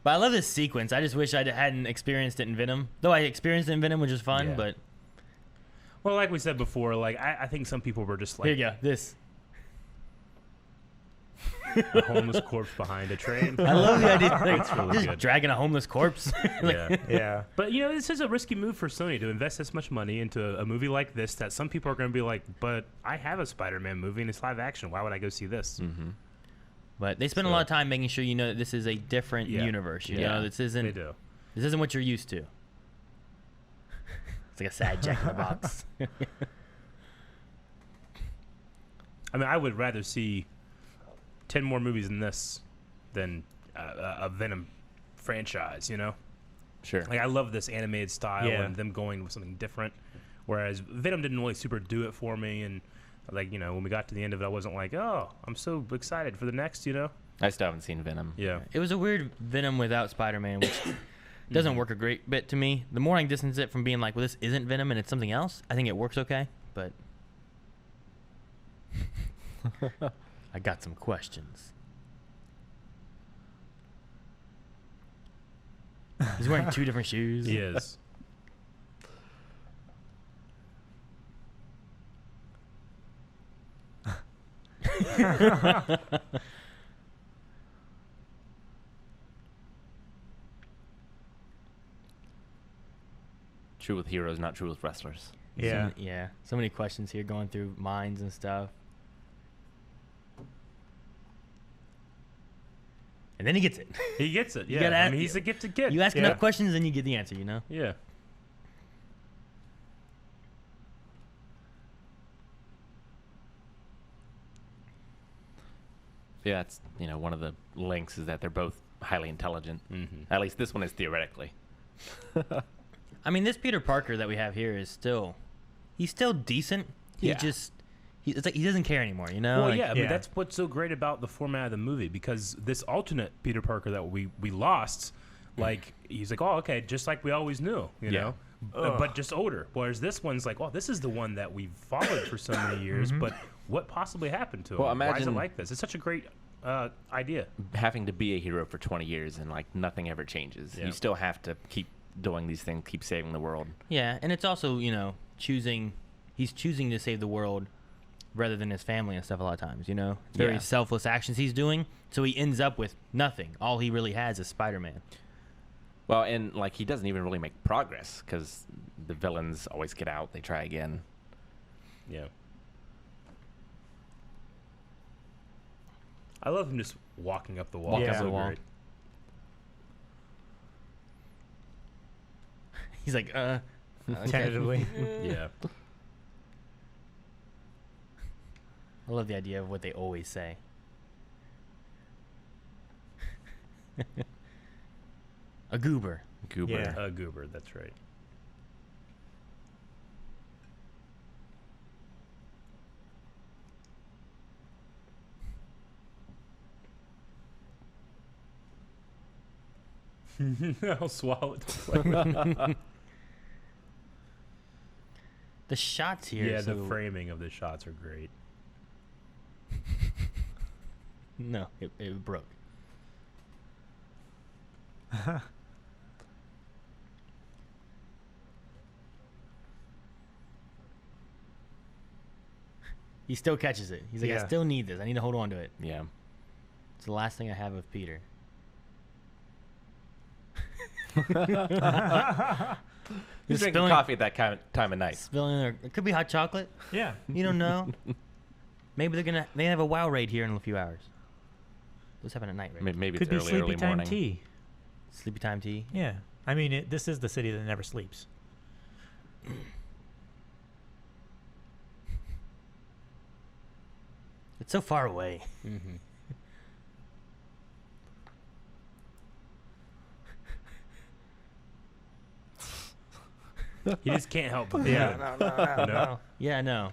But I love this sequence. I just wish I hadn't experienced it in Venom. Though I experienced it in Venom, which is fun. Yeah. But Well, like we said before, like I think some people were just like here you go. This. a homeless corpse behind a train. I love the idea. That's Like, really just good. dragging a homeless corpse. Like, Yeah. Yeah. But you know, this is a risky move for Sony to invest this much money into a movie like this that some people are going to be like, but I have a Spider-Man movie and it's live action. Why would I go see this? Mm-hmm. But they spend a lot of time making sure you know that this is a different Yeah. universe. You Yeah. know, this They isn't do. what you're used to. It's like a sad Jack in the Box. I mean, I would rather see 10 more movies than this than a Venom franchise, you know? Sure. Like, I love this animated style Yeah. and them going with something different. Whereas Venom didn't really super do it for me. And, like, you know, when we got to the end of it, I wasn't like, oh, I'm so excited for the next, you know? I still haven't seen Venom. Yeah. It was a weird Venom without Spider-Man, which doesn't work a great bit to me. The more I can distance it from being like, well, this isn't Venom and it's something else, I think it works okay. But I got some questions. He's wearing two different shoes. He is. True with heroes, not true with wrestlers. Yeah. Yeah. So many questions here going through minds and stuff. And then he gets it. He gets it. You Yeah, gotta I mean, he's a gifted kid. You ask Yeah. enough questions and you get the answer, you know? Yeah. Yeah, it's one of the links is that they're both highly intelligent. Mm-hmm. At least this one is theoretically. I mean, this Peter Parker that we have here is he's still decent. He Yeah. just, it's like he doesn't care anymore, you know? Well, Like, yeah, I mean, Yeah. that's what's so great about the format of the movie, because this alternate Peter Parker that we lost, like, he's like, oh, okay, just like we always knew, you Yeah. know? But just older. Whereas this one's like, oh, this is the one that we've followed for so many years, but what possibly happened to him? Well, Why is it imagine- like this? It's such a great idea. Having to be a hero for 20 years and like nothing ever changes. Yeah. You still have to keep doing these things, keep saving the world. Yeah, and it's also, he's choosing to save the world rather than his family and stuff a lot of times, you know? It's very Yeah. selfless actions he's doing, so he ends up with nothing. All he really has is Spider-Man. Well, and like he doesn't even really make progress because the villains always get out. They try again. Yeah. I love him just walking up the wall. Walking up It's the so wall. great. He's like, okay. Tentatively. Yeah. I love the idea of what they always say. A goober. Goober. Yeah. Goober, that's right. I'll swallow it. The shots here. Yeah, so, the framing of the shots are great. No, it broke. He still catches it. He's like, I Yeah. still need this. I need to hold on to it. Yeah. It's the last thing I have of Peter. He's drinking spilling- coffee at that time of night. Spilling there. It could be hot chocolate. Yeah. You don't know. Maybe they have a WoW raid here in a few hours. Those happen at night, right? Maybe Could it's be early, sleepy early time morning. tea. Sleepy time tea. Yeah. I mean, this is the city that never sleeps. It's so far away. Mm-hmm. He just can't help but Yeah. No. Yeah, no.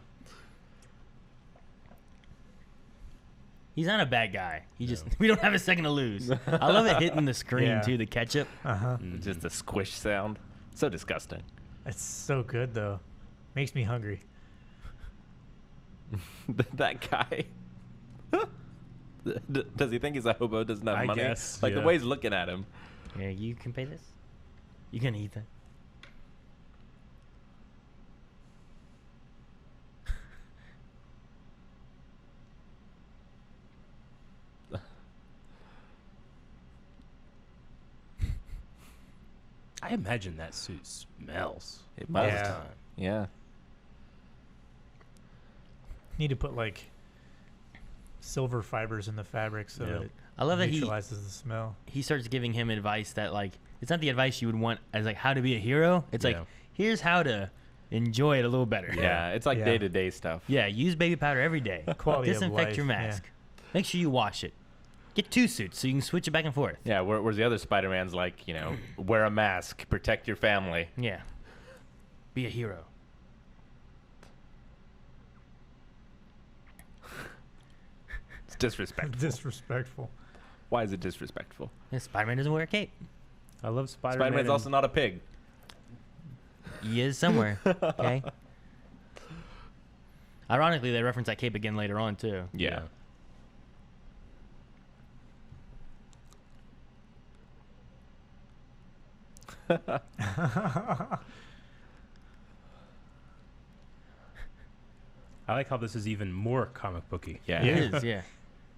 He's not a bad guy. He just we don't have a second to lose. I love it hitting the screen Yeah. too, the ketchup. Uh-huh. Just the squish sound. So disgusting. It's so good, though. Makes me hungry. That guy. Does he think he's a hobo? Doesn't have I money? guess, Like the yeah. way he's looking at him. Yeah, you can pay this. You can eat that. I imagine that suit smells It all must. the Yeah. time. Yeah. Need to put like silver fibers in the fabric so Yeah. that it I love that neutralizes the smell. he starts giving him advice that like it's not the advice you would want as like how to be a hero. It's like Yeah. here's how to enjoy it a little better. Yeah. It's like Yeah. day-to-day stuff. Yeah, use baby powder every day. Quality of Disinfect your life, yeah. mask. Make sure you wash it. Get 2 suits so you can switch it back and forth. Yeah, whereas the other Spider-Man's like, wear a mask, protect your family. Yeah. Be a hero. It's disrespectful. Disrespectful. Why is it disrespectful? Yeah, Spider-Man doesn't wear a cape. I love Spider-Man. Spider-Man's and- also not a pig. He is somewhere. Okay. Ironically, they reference that cape again later on too. Yeah. I like how this is even more comic booky. Yeah. It is, yeah.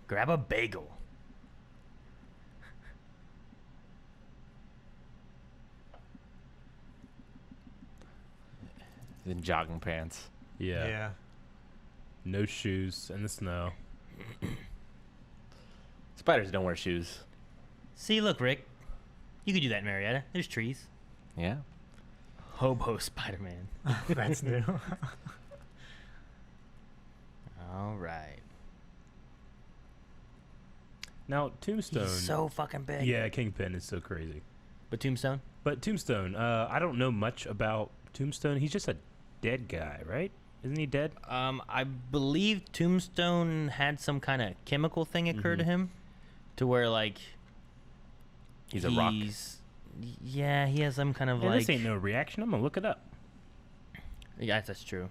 Grab a bagel. In jogging pants. Yeah. No shoes in the snow. Spiders don't wear shoes. See, look, Rick. You could do that in Marietta. There's trees. Yeah. Hobo Spider-Man. That's new. All right. Now, Tombstone. He's so fucking big. Yeah, Kingpin is so crazy. But Tombstone? But Tombstone, I don't know much about Tombstone. He's just a dead guy, right? Isn't he dead? I believe Tombstone had some kind of chemical thing occur to him, to where like He's a rock. Yeah, he has some kind of Man, like. this ain't no reaction. I'm gonna look it up. Yeah, that's true.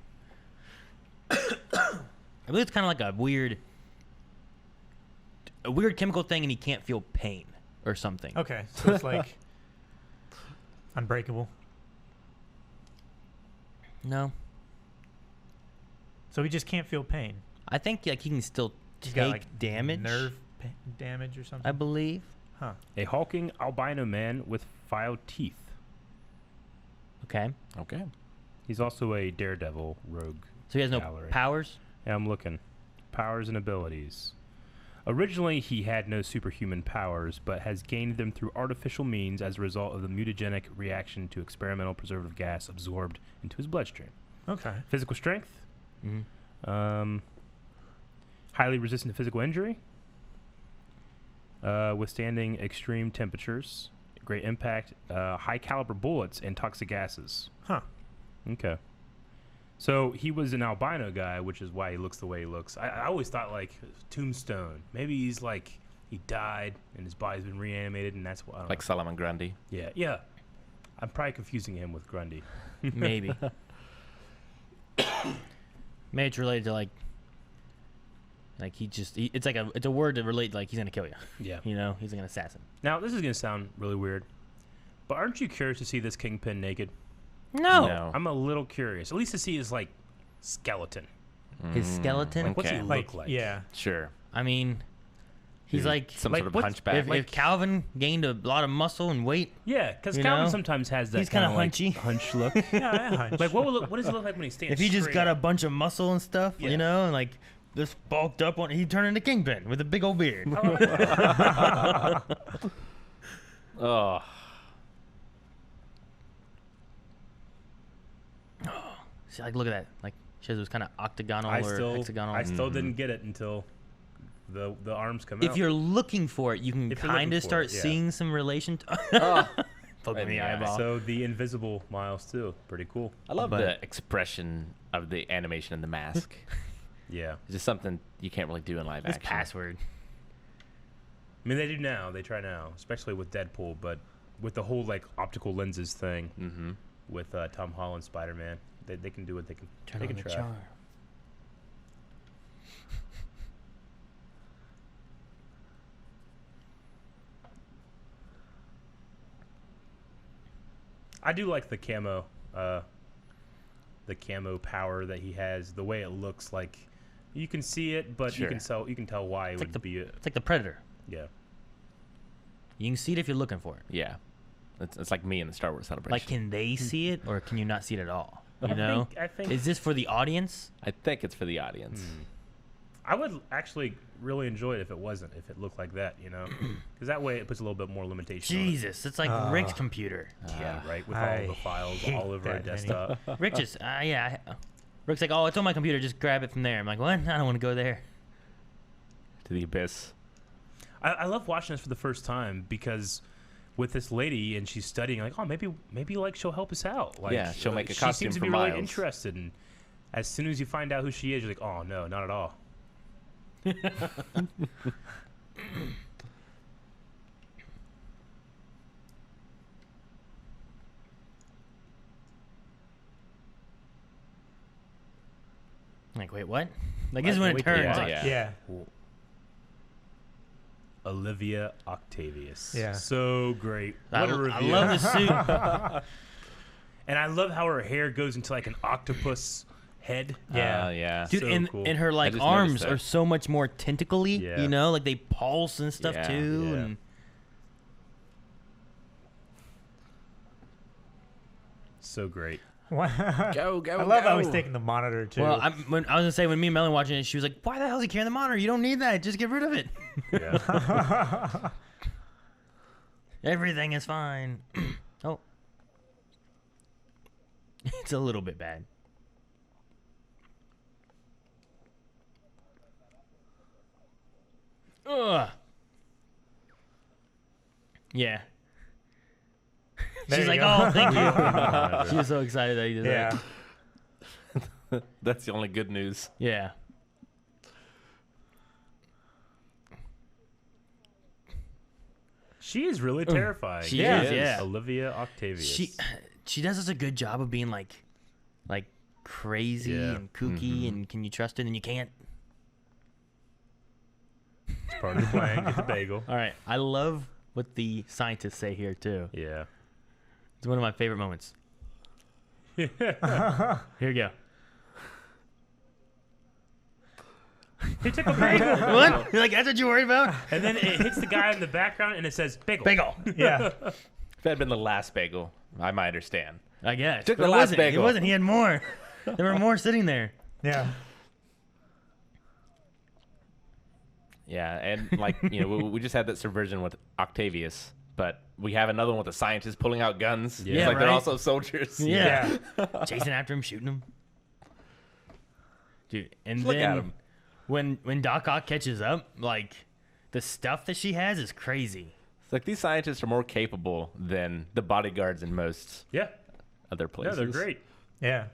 I believe it's kind of like a weird chemical thing, and he can't feel pain or something. Okay, so it's like unbreakable. No, So he just can't feel pain. I think like he can still He's take got like damage. nerve damage or something. I believe. Huh. A hulking albino man with filed teeth. Okay, Okay. He's also a daredevil rogue. so he has no Gallery. powers. Yeah, I'm looking. Powers and abilities. Originally, he had no superhuman powers, but has gained them through artificial means as a result of the mutagenic reaction to experimental preservative gas absorbed into his bloodstream. Okay. Physical strength. Mm-hmm. Highly resistant to physical injury. Withstanding extreme temperatures. Great impact. High caliber bullets and toxic gases. Huh. Okay. So he was an albino guy, which is why he looks the way he looks. I always thought like Tombstone. Maybe he's like he died and his body's been reanimated, and that's what. I don't Like know. Solomon Grundy. Yeah. I'm probably confusing him with Grundy. Maybe. Maybe it's related to like it's like it's a word to relate like he's gonna kill you. Yeah. You know, he's an assassin. Now this is gonna sound really weird, but aren't you curious to see this Kingpin naked? No. I'm a little curious, at least to see his like skeleton. His skeleton. Like, what's he Okay. look like? Yeah. Sure. I mean, he's Is he like some like, sort of what's- hunchback. if Calvin gained a lot of muscle and weight. Yeah, because You Calvin know? sometimes has that He's kinda like, hunchy. hunch look. Yeah, I hunch. Like what does it look like when he stands? If he just straight got a up? bunch of muscle and stuff, Yeah. you know, and like this bulked up one, he'd turn into Kingpin with a big old beard. Oh. See, like look at that. Like she has those kind of octagonal I or still hexagonal. didn't get it until the arms come out. If you're looking for it, you can If you're looking kind of for start it, yeah. seeing some relation to Oh. poke in the Yeah. eyeball. So the invisible Miles too, pretty cool. I love But- the expression of the animation in the mask. Yeah, It's just something you can't really do in live His action. password. I mean they do now. They try now, especially with Deadpool, but with the whole like optical lenses thing Mm-hmm. with Tom Holland Spider-Man, they can do what they can. Turn they on can the try. charm. I do like the camo power that he has. The way it looks like, you can see it, but Sure. you can tell why it It's would like the be. It's like the Predator. Yeah. You can see it if you're looking for it. Yeah. It's like me in the Star Wars Celebration. Like, can they see it or can you not see it at all? You know? I think Is this for the audience? I think it's for the audience. I would actually really enjoy it if it wasn't, if it looked like that, you know, because that way it puts a little bit more limitation. Jesus, it's like Rick's computer. On it. Yeah, right. With I all the files hate all over a that many. desktop. Rick just, Rick's like, oh, it's on my computer. Just grab it from there. I'm like, what? I don't want to go there. To the abyss. I love watching this for the first time because with this lady and she's studying, like, oh, maybe like she'll help us out. Like, Yeah, she'll make a she costume seems to for be really Miles. interested, and as soon as you find out who she is, you're like, oh no, not at all. I'm like, wait, what? Like, this is when it Wait till you turns. watch. Yeah. Yeah. Olivia Octavius. Yeah. So great. I, What a I review. love the suit. And I love how her hair goes into like an octopus head. Yeah. Yeah. Dude, So and, cool. and her like just noticed arms that. are so much more tentacly, Yeah. you know, like they pulse and stuff Yeah. too. Yeah. And So great. Go, I love how he's taking the monitor too. well, I was gonna say when me and Melanie watching it, she was like, "Why the hell is he carrying the monitor? You don't need that. Just get rid of it. Yeah. Everything is fine." Oh, it's a little bit bad. Ugh. Yeah. There She's you like, go. "Oh, thank you." She was so excited that he did yeah. that. That's the only good news. Yeah. She is really terrifying. She is, yeah. Olivia Octavius. She does such a good job of being like crazy Yeah. and kooky and can you trust it and you can't. It's part of the plan. Get the bagel. All right, I love what the scientists say here too. Yeah. It's one of my favorite moments. Here we go. He took a bagel. What? You're like, that's what you're worried about? And then it hits the guy in the background and it says bagel. Bagel. Yeah. If that had been the last bagel, I might understand. I guess. Took But the it last wasn't. bagel. It wasn't. He had more. There were more sitting there. Yeah. Yeah, and we just had that subversion with Octavius, but we have another one with the scientists pulling out guns. Yeah. It's Yeah, like they're right? also soldiers. Yeah. Yeah. Chasing after him, shooting him. Dude, and Look then at him. when Doc Ock catches up, like the stuff that she has is crazy. It's like these scientists are more capable than the bodyguards in most Yeah. other Yeah, places. they're great. Yeah.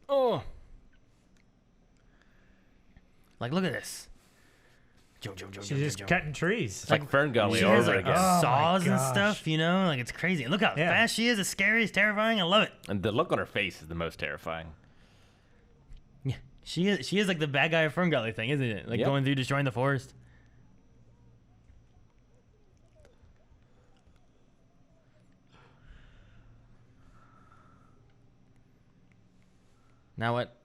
Oh. Like, look at this. She's just cutting trees. It's like Fern Gully She all has over like again. Oh my saws and gosh. stuff, you know? Like, it's crazy. Look how Yeah. fast she is. It's scary. It's terrifying. I love it. And the look on her face is the most terrifying. Yeah. She is like the bad guy of Fern Gully thing, isn't it? Like, Yep. going through destroying the forest. Now what?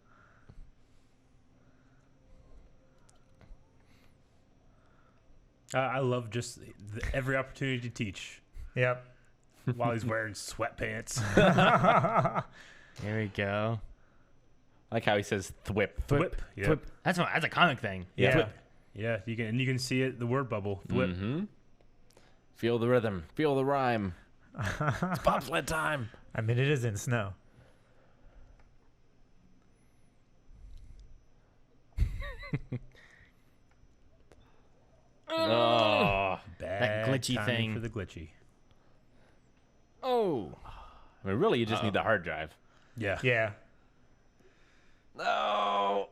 I love just every opportunity to teach Yep. while he's wearing sweatpants. There we go. I like how he says thwip. Thwip. Yeah. Thwip. That's a comic thing. Yeah. Thwip. Yeah, you can see it, the word bubble. Thwip. Mm-hmm. Feel the rhythm. Feel the rhyme. It's bobsled time. I mean, it is in snow. Oh. Bad glitchy timing thing. for the glitchy. Oh. I mean, really, you just need the hard drive. Yeah. Yeah. No.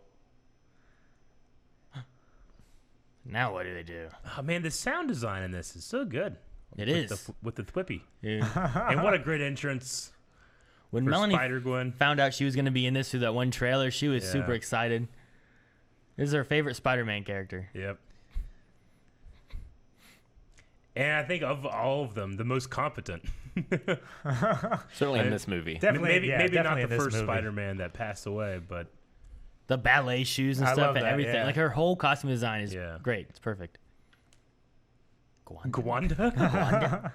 Now what do they do? Oh man, the sound design in this is so good. It With is. with the thwippy. Yeah. And what a great entrance When for Melanie Spider-Gwen. found out she was going to be in this through that one trailer, she was Yeah. super excited. This is her favorite Spider-Man character. Yep. And I think of all of them, the most competent. Certainly in this movie. Definitely. maybe yeah, maybe not definitely the in this first movie. Spider-Man that passed away, but The ballet shoes and I stuff love and that, everything. yeah. Like her whole costume design is Yeah. great. It's perfect. Gwanda. Gwanda. Gwanda.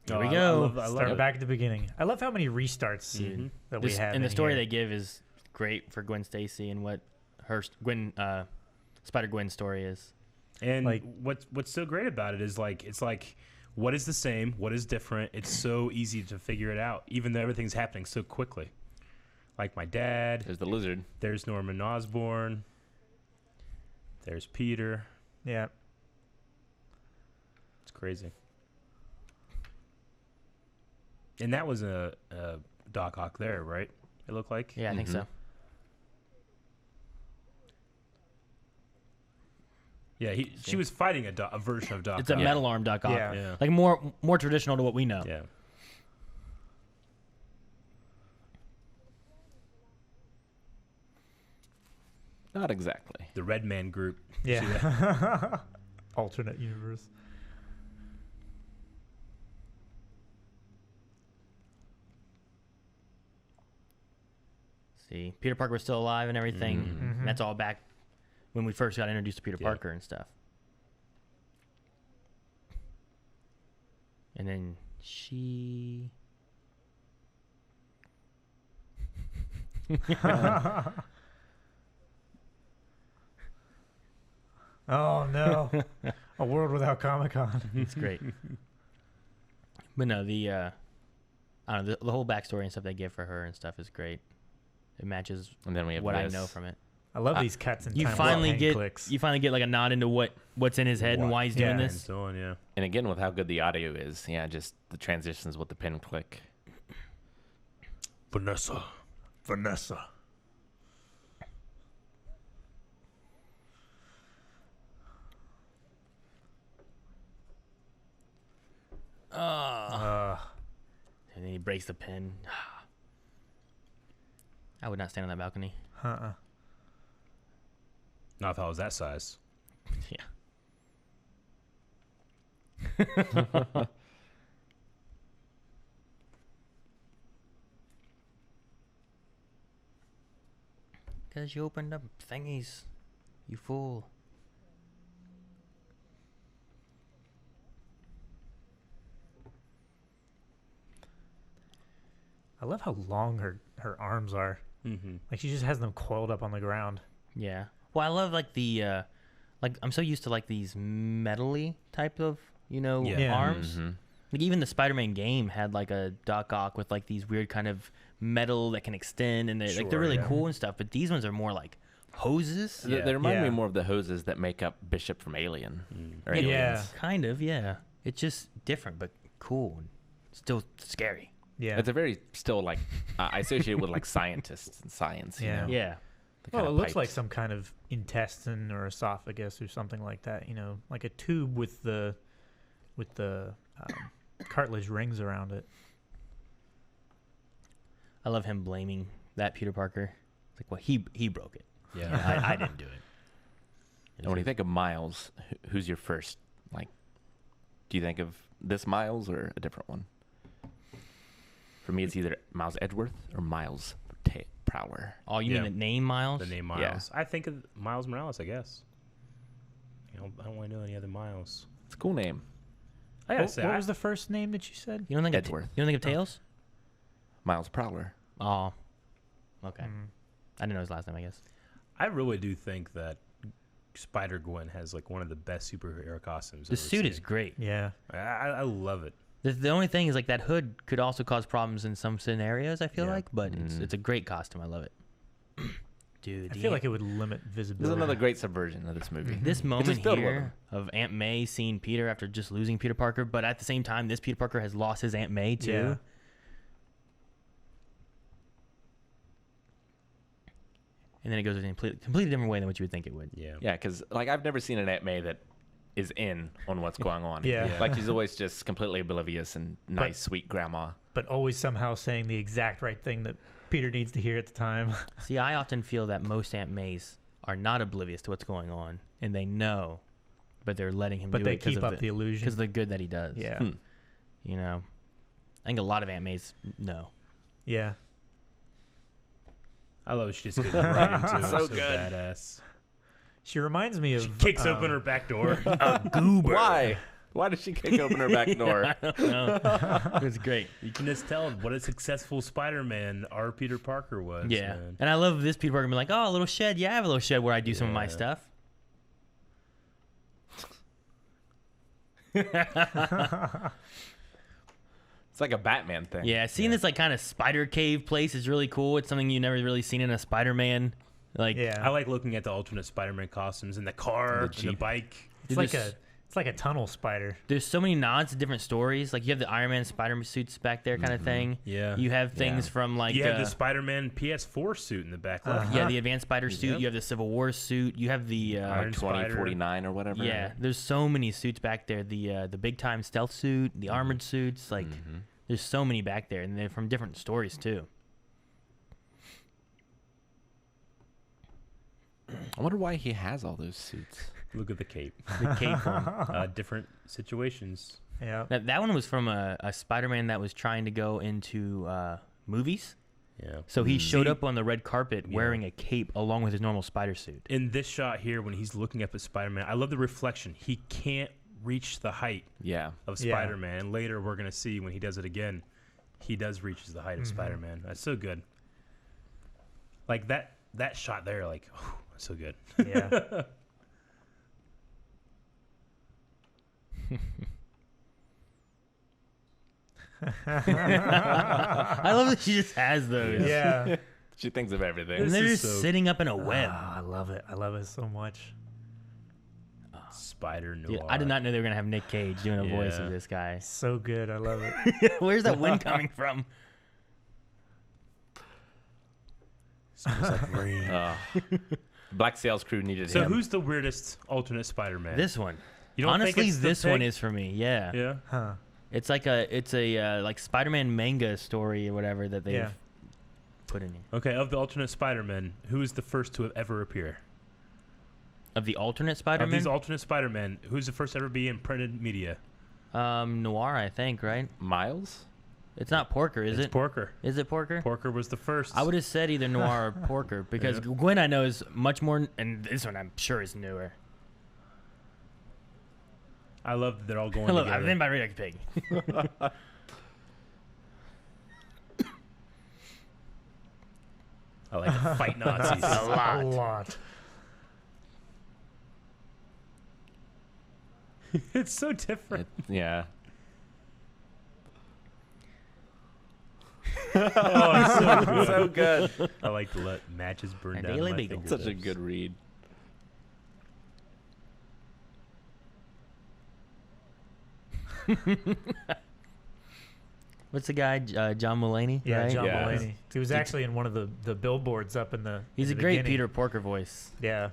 There we I go. love Start it. back at the beginning. I love how many restarts Mm-hmm. that we This- have. and the in story here. they give is great for Gwen Stacy and what her Spider-Gwen story is. And Like- what's so great about it is it's like what is the same, what is different. It's so easy to figure it out, even though everything's happening so quickly. Like my dad, There's the lizard. there's Norman Osborn, there's Peter. Yeah. It's crazy. And that was a Doc Ock there, right? It looked like. Yeah, I think so. Yeah, she was fighting a version of Doc It's a Ock. metal arm Doc Ock. Yeah. Yeah. Like more traditional to what we know. Yeah. Not exactly. The Red Man group. Yeah. alternate universe. See, Peter Parker was still alive and everything. Mhm. And that's all back when we first got introduced to Peter Yeah. Parker and stuff. And then she... Oh no, a world without Comic-Con. It's great. But no, I don't know, the whole backstory and stuff they give for her and stuff is great. It matches And then we have what I this. know from it. I love these cuts and You time finally hand get clicks. you finally get like a nod into what's in his head and why he's doing Yeah. And this. so on, yeah. And again, with how good the audio is, yeah, just the transitions with the pin click. Vanessa. Uh, And then he breaks the pin. I would not stand on that balcony. Not if I was that size. Yeah. Because you opened up thingies, you fool. I love how long her arms are. Mm-hmm. Like she just has them coiled up on the ground. Yeah. Well, I love like the, like I'm so used to like these metally type of, Yeah. Yeah. arms. Mhm. Like even the Spider-Man game had like a Doc Ock with like these weird kind of metal that can extend, and they're Sure, really yeah. cool and stuff. But these ones are more like hoses. They- They remind me Yeah. more of the hoses that make up Bishop from Alien. Or Yeah. Aliens. Kind of, yeah. It's just different, but cool and still scary. Yeah. It's a very still like I associate it with like scientists and science. You Yeah. know? Yeah. The Well, it kinda looks like pipes. some kind of intestine or esophagus or something like that. You know, like a tube with the cartilage rings around it. I love him blaming that Peter Parker. It's like, well, he broke it. Yeah. I didn't do it. And when you think of Miles, who's your first? Like, do you think of this Miles or a different one? For me, it's either Miles Edgeworth or Miles Prowler. Oh, you Yeah. mean the name Miles? The name Yeah. Miles. I think of Miles Morales, I guess. I don't want to know any other Miles. It's a cool name. I gotta What, say, what was the first name that you said? You don't think Edgeworth. you don't think of Tails? Miles Prowler. Oh, okay. Mm. I didn't know his last name. I guess. I really do think that Spider-Gwen has like one of the best superhero costumes. The I've ever suit is seen. great. Yeah. I love it. The only thing is like that hood could also cause problems in some scenarios. I feel Yeah. like, but it's a great costume. I love it. Dude, I feel like it would limit This visibility. is another great subversion of this movie. this moment just filled with here of Aunt May seeing Peter after just losing Peter Parker, but at the same time, this Peter Parker has lost his Aunt May too. Yeah. And then it goes in a completely different way than what you would think it would. Yeah. Yeah, because like I've never seen an Aunt May that is in on what's going on. Yeah. Yeah. Like she's always just completely oblivious and nice, sweet grandma. But always somehow saying the exact right thing that Peter needs to hear at the time. See, I often feel that most Aunt Mays are not oblivious to what's going on, and they know, but they're letting him But do they it because keep of up the illusion. because of the good that he does. Yeah. You know, I think a lot of Aunt Mays know. Yeah. I love she just gets right into it. So So good. badass. She reminds me of. She kicks open her back door. Why? Why does she kick open her back door? I don't know. It was great. You can just tell what a successful Spider-Man our Peter Parker was. Yeah, man. and I love this Peter Parker being like, "Oh, a little shed. Yeah, I have a little shed where I do some of my Yeah. stuff." It's like a Batman thing. Yeah, seeing this like kind of spider cave place is really cool. It's something you never really seen in a Spider-Man. Like, Yeah. I like looking at the alternate Spider-Man costumes and the car, The and the Jeep. bike. It's like a tunnel spider. there's so many nods to different stories. Like you have the Iron Man Spider-Man suits back there, kind of thing. Yeah. You have things Yeah. from like You have the Spider-Man PS4 suit in the back left. yeah, the Advanced Spider suit. Yep. You have the Civil War suit. You have the Iron Like Spider. 2049 or whatever. yeah. There's so many suits back there. The big time stealth suit, the armored suits. Like there's so many back there, and they're from different stories too. I wonder why he has all those suits. Look at the cape. The cape one. Different situations. Yeah. That one was from a Spider-Man that was trying to go into movies. Yeah. So he showed up on the red carpet wearing a cape along with his normal spider suit. In this shot here, when he's looking up at Spider-Man, I love the reflection. He can't reach the height of Spider-Man. And later we're going to see when he does it again, he does reach the height of Spider-Man. That's so good. Like that shot there, like, oh, that's so good. Yeah. I love that she just has those. Yeah. She thinks of everything. And they're This is just so- sitting up in a web. I love it. I love it so much. Spider Noir. Dude, I did not know they were going to have Nick Cage doing a voice Yeah. of this guy. So good. I love it. Where's that wind coming from? Smells like rain. Black Sails Crew needed So him. who's the weirdest alternate Spider-Man? This one. You don't think Honestly, it's the this one pig? is for me. Yeah. Yeah. Huh. It's a like Spider-Man manga story or whatever that they've put in here. Okay, of the alternate Spider-Man, who is the first to ever appear? Of the alternate Of Spider-Man? these alternate Spider-Man, who's the first to ever be in printed media? Noir, I think, right? Miles? It's not Porker, is It's it? Porker. Is it Porker? Porker was the first. I would have said either Noir or Porker because Yeah. Gwen I know is much more, and this one I'm sure is newer. I love that they're all going Hello, together. I've been by Redux Pig. I like to fight Nazis. A lot. A lot. It's so different. Yeah. Oh, it's so good. So good. I like to let matches burn A down daily my beagle. fingertips. Such a good read. What's the guy? John Mulaney? Yeah, right? John Yeah. Mulaney. He was actually in one of the billboards up in the. He's a in the great beginning. Peter Porker voice. Yeah.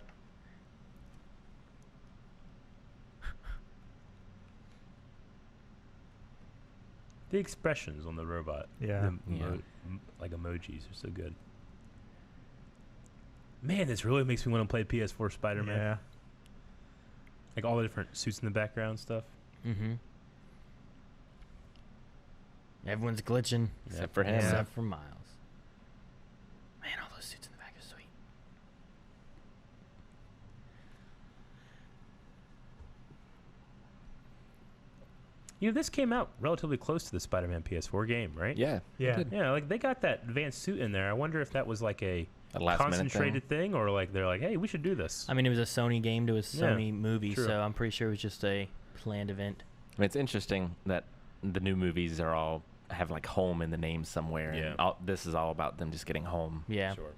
The expressions on the robot. Yeah. The like emojis are so good. Man, this really makes me want to play PS4 Spider-Man. Yeah. Like all the different suits in the background stuff. Mm-hmm. Everyone's glitching Except for him. Yeah. except for Miles. Man, all those suits in the back are sweet. You know, this came out relatively close to the Spider-Man PS4 game, right? Yeah. Yeah. Good. Yeah, like they got that advanced suit in there. I wonder if that was like a A last minute concentrated thing, or like they're like, hey, we should do this. I mean, it was a Sony game to a Yeah, Sony movie, true. so I'm pretty sure it was just a planned event. I mean, it's interesting that the new movies are all have like home in the name somewhere. Yeah. And this is all about them just getting home. Yeah. Sure.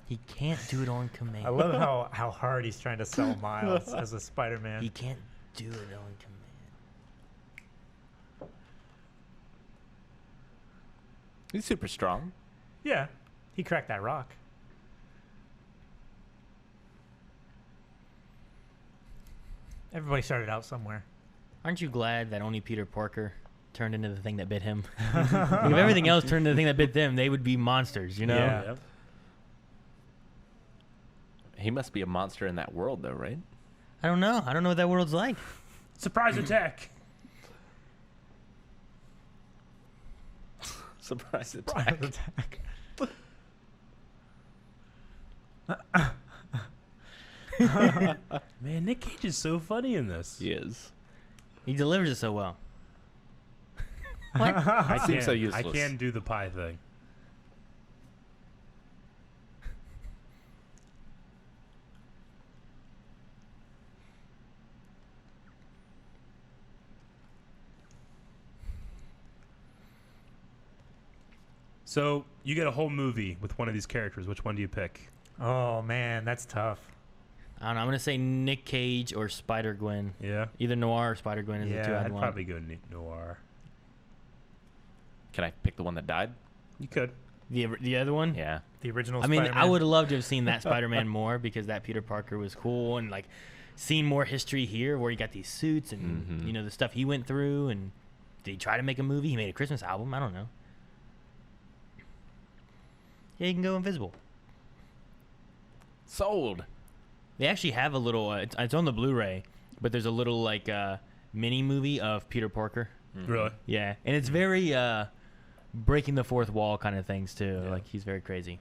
He can't do it on command. I love how hard he's trying to sell Miles as a Spider-Man. He can't do it on command. He's super strong. Yeah. He cracked that rock. Everybody started out somewhere. Aren't you glad that only Peter Porker turned into the thing that bit him? Like, if everything else turned into the thing that bit them, they would be monsters, you know? Yeah. Yep. He must be a monster in that world, though, right? I don't know. I don't know what that world's like. Surprise attack. Surprise attack. Man, Nick Cage is so funny in this. He is. He delivers it so well. I Seems can, so useless. I can do the pie thing. So you get a whole movie with one of these characters. Which one do you pick? Oh man, that's tough. I don't know. I'm going to say Nick Cage or Spider-Gwen. Yeah, Either Noir or Spider-Gwen is the two Yeah, I'd I'd want. probably go Noir. Can I pick the one that died? You could. The other one? Yeah. The original I mean, Spider-Man. I would have loved to have seen that Spider-Man more because that Peter Parker was cool and like seen more history here where he got these suits and Mhm. you know the stuff he went through. And did he try to make a movie? He made a Christmas album. I don't know. Yeah, he can go invisible. Sold. They actually have a little. It's on the Blu-ray, but there's a little like mini movie of Peter Parker. Really? Yeah, and it's very breaking the fourth wall kind of things too. Yeah. Like he's very crazy.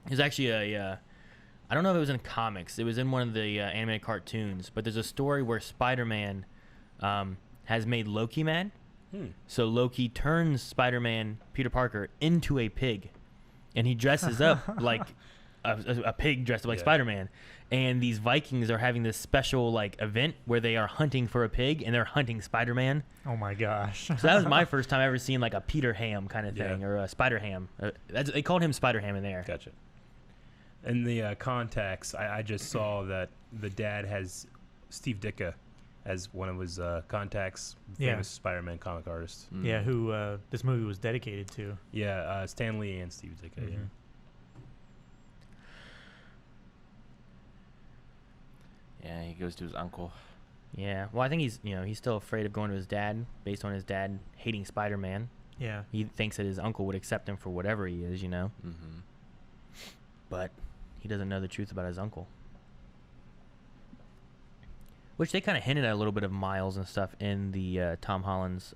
There's actually a. I don't know if it was in comics. It was in one of the animated cartoons, but there's a story where Spider-Man has made Loki mad. So Loki turns Spider-Man, Peter Parker, into a pig, and he dresses up like a pig dressed up like Spider-Man. And these Vikings are having this special like event where they are hunting for a pig, and they're hunting Spider-Man. Oh my gosh. So that was my first time ever seeing like a Peter Ham kind of thing, Yeah. or a Spider Ham. They called him Spider Ham in there. Gotcha. In the contacts, I just saw that the dad has Steve Ditko as one of his contacts, famous Spider-Man comic artists. Yeah, who this movie was dedicated to. Yeah, Stan Lee and Steve Ditko. Mhm. Yeah. Yeah, he goes to his uncle. Yeah. Well, I think he's still afraid of going to his dad based on his dad hating Spider-Man. Yeah. He thinks that his uncle would accept him for whatever he is, Mm-hmm. but he doesn't know the truth about his uncle. Which they kind of hinted at a little bit of Miles and stuff in the Tom Holland's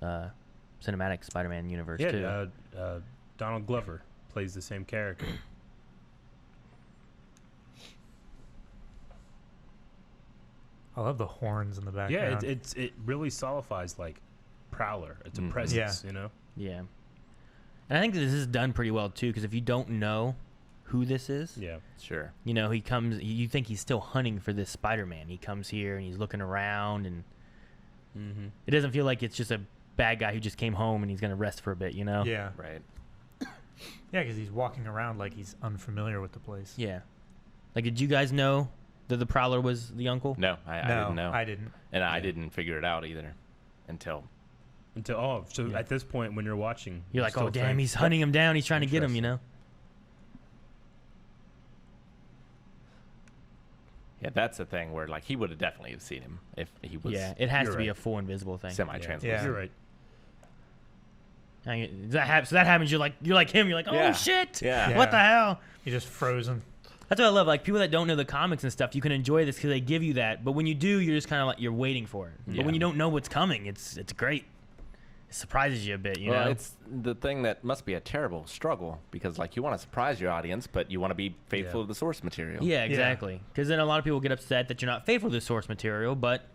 cinematic Spider-Man universe too. Yeah, Donald Glover plays the same character. I love the horns in the Yeah, background. it really solidifies like Prowler. It's a Mhm. presence, Yeah. Yeah. And I think this is done pretty well too, because if you don't know who this is, Yeah. Sure. he comes. You think he's still hunting for this Spider-Man. He comes here and he's looking around, and Mm-hmm. it doesn't feel like it's just a bad guy who just came home and he's gonna rest for a bit. Yeah. Right. Yeah, because he's walking around like he's unfamiliar with the place. Yeah. Like, did you guys know that the Prowler was the uncle? No, I didn't know. I didn't. And I didn't figure it out either until. So Yeah. at this point when you're watching, You're you like, still oh damn, think, he's hunting him down. He's trying to get him. Yeah, that's the thing where like he would have definitely have seen him if he was Yeah, it has You're to be right. a full invisible thing. semi-translucent. Yeah. You're right. So that happens. You're like him. You're like, oh Yeah. shit. Yeah. What the hell? He's just frozen. That's what I love. Like people that don't know the comics and stuff, you can enjoy this because they give you that. But when you do, you're just kind of like you're waiting for it. But Yeah. when you don't know what's coming, it's great. It surprises you a bit. You Well, know. it's the thing that must be a terrible struggle because like you want to surprise your audience, but you want to be faithful Yeah. to the source material. Yeah, exactly. Because then a lot of people get upset that you're not faithful to the source material. But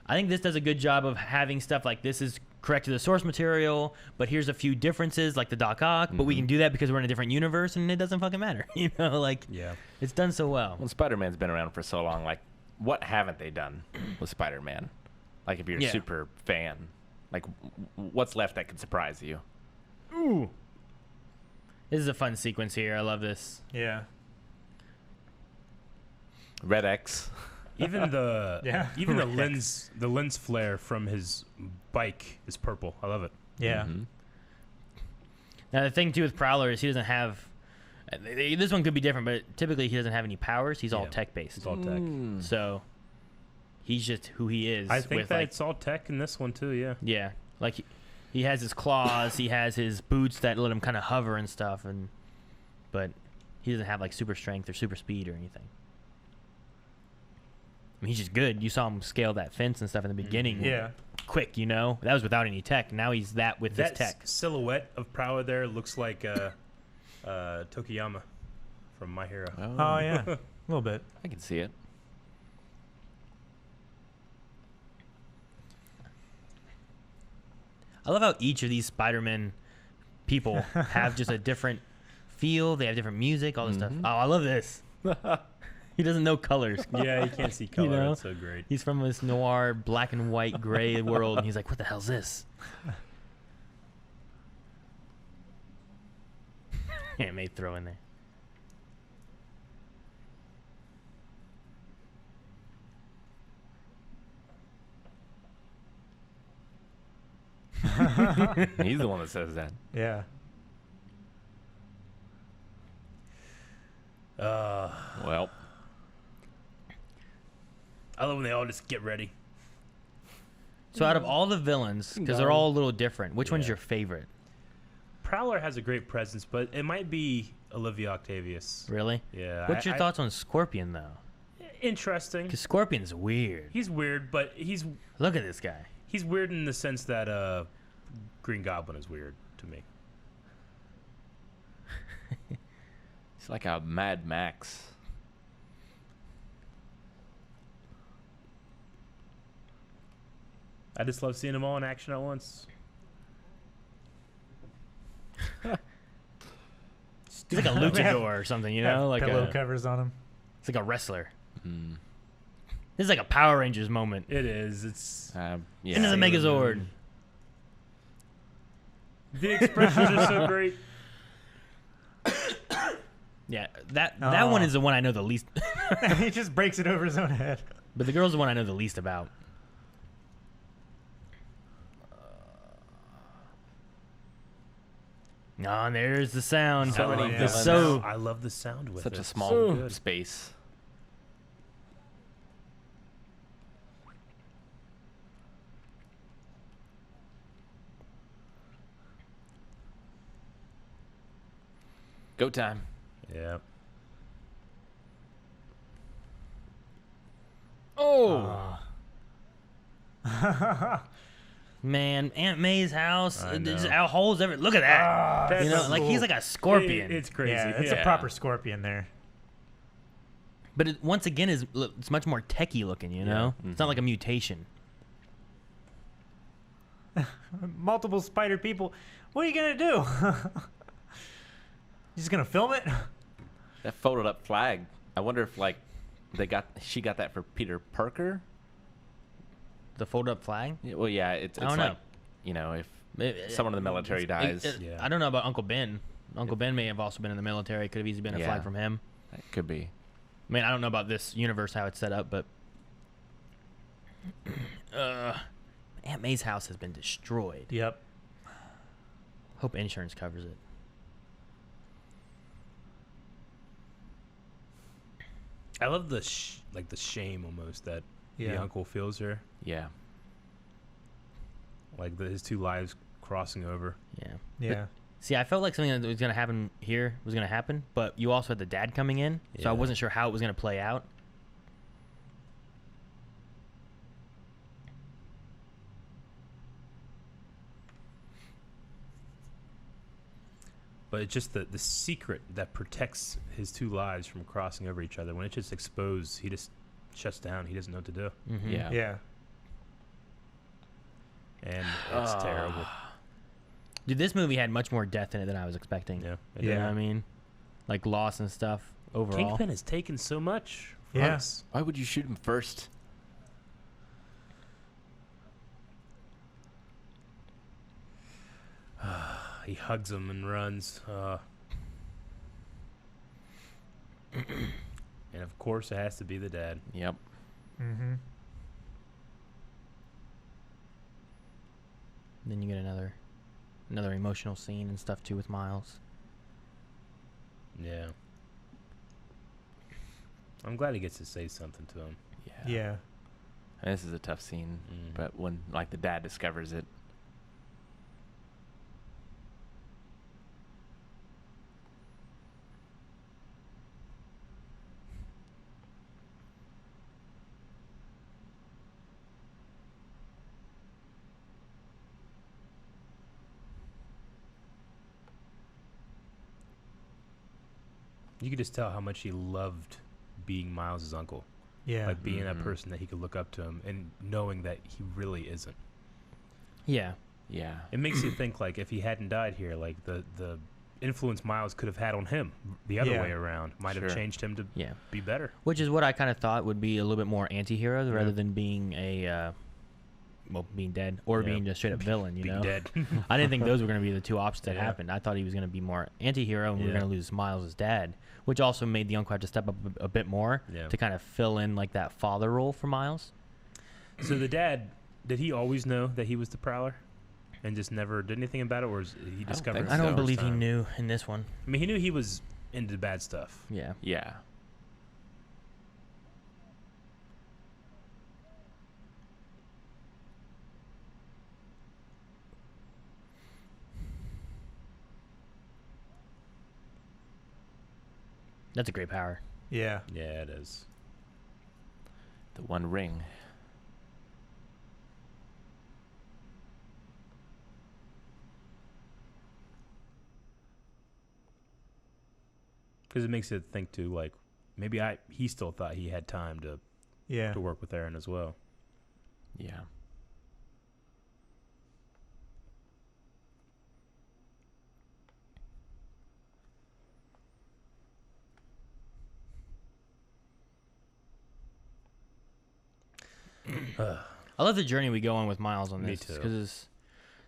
I think this does a good job of having stuff like this is correct to the source material, but here's a few differences like the Doc Ock. But we can do that because we're in a different universe and it doesn't fucking matter. Like Yeah. it's done so well. Well, Spider-Man's been around for so long. Like, what haven't they done with Spider-Man? Like, if you're a Yeah. super fan, like, what's left that could surprise you? Ooh. This is a fun sequence here. I love this. Yeah. Red X. Even the Yeah. the lens flare from his bike is purple. I love it. Yeah. Mhm. Now the thing too with Prowler is he doesn't have. This one could be different, but typically he doesn't have any powers. He's all Yeah. tech based. It's all tech. So he's just who he is. I think with that like, it's all tech in this one too. Yeah. yeah, like he has his claws, he has his boots that let him kind of hover and stuff, but he doesn't have like super strength or super speed or anything. I mean, he's just good. You saw him scale that fence and stuff in the beginning. Yeah. Quick, that was without any tech. Now he's that with his That tech. silhouette of Prowler there looks like Tokiyama from My Hero. Oh, yeah. A little bit. I can see it. I love how each of these Spider-Man people have just a different feel. They have different music, all this stuff. Oh, I love this. He doesn't know colors. Yeah, you can't see color. know? That's so great. He's from this noir, black and white, gray world, and he's like, what the hell's this? Yeah, may throw in there. He's the one that says that. Yeah. Well, I love when they all just get ready. So out of all the villains, because they're all a little different, which one's Yeah. your favorite? Prowler has a great presence, but it might be Olivia Octavius. Really? Yeah. What's your thoughts on Scorpion though? Interesting. Because Scorpion's weird. He's weird, but Look at this guy. he's weird in the sense that Green Goblin is weird to me. He's like a Mad Max. I just love seeing them all in action at once. He's like a luchador or something, you know, like pillow covers on him. it's like a wrestler. Mm. This is like a Power Rangers moment. It is. It's Yeah. Into the Megazord. the expressions are so great. Yeah, that one is the one I know the least. He just breaks it over his own head. But the girl's the one I know the least about. Oh, and there's the sound. So many I love villains. the So- sound. I love the sound with Such it. a small So good. space. Go time. Yeah. Oh. Man, Aunt May's house. I There's know. holes everywhere. Look at that. That's you know, so like he's cool. like a scorpion. It's crazy. Yeah, it's Yeah. a proper scorpion there. But it, once again, it's much more techie looking. You know, it's not like a mutation. Multiple spider people. What are you gonna do? You just gonna film it? That folded up flag. I wonder if like she got that for Peter Parker. The fold up flag. Yeah, well, yeah, it's I don't like know. you know if It- someone in the military dies, Yeah. I don't know about Uncle Ben. Uncle Ben may have also been in the military. Could have easily been a Yeah. flag from him. that could be. I mean, I don't know about this universe how it's set up, but Aunt May's house has been destroyed. Yep. Hope insurance covers it. I love the the shame almost that the Yeah. uncle feels here. Yeah. Like his two lives crossing over. Yeah. Yeah. See, I felt like something that was going to happen here was going to happen, but you also had the dad coming in, so I Yeah. wasn't sure how it was going to play out. But it's just the secret that protects his two lives from crossing over each other. When it's just exposed, he just shuts down. He doesn't know what to do. Mhm. Yeah. Yeah. And it's terrible. Dude, this movie had much more death in it than I was expecting. Yeah. it You know Yeah. what I mean? Like loss and stuff did. overall. Kingpin has taken so much from Yeah. us. Why would you shoot him first? He hugs him and runs. And of course, it has to be the dad. Yep. Mm-hmm. Then you get another emotional scene and stuff too with Miles. Yeah. I'm glad he gets to say something to him. Yeah. Yeah. And this is a tough scene, Mm. but when like the dad discovers it, You could just tell how much he loved being Miles' uncle. Yeah. Like being that Mhm. person that he could look up to him and knowing that he really isn't. Yeah. yeah, It makes you think like if he hadn't died here, like the influence Miles could have had on him the other Yeah. way around might have Sure. changed him to Yeah. be better. Which is what I kind of thought would be a little bit more anti-hero rather Yeah. than being a being dead or Yeah. being a straight up villain, you Be know. dead. I didn't think those were going to be the two options that Yeah. happened. I thought he was going to be more anti-hero and we were Yeah. going to lose Miles' dad, which also made the uncle have to step up a bit more Yeah. to kind of fill in like that father role for Miles. So the dad, did he always know that he was the Prowler, and just never did anything about it, or is he discovered? think it I the don't so. first believe he time? knew in this one. I mean, he knew he was into bad stuff. Yeah. yeah. That's a great power. Yeah. Yeah, it is. The One Ring. Because it makes it think too, like maybe he still thought he had time to Yeah. work with Aaron as well. Yeah. I love the journey we go on with Miles on Me this. too. Because there's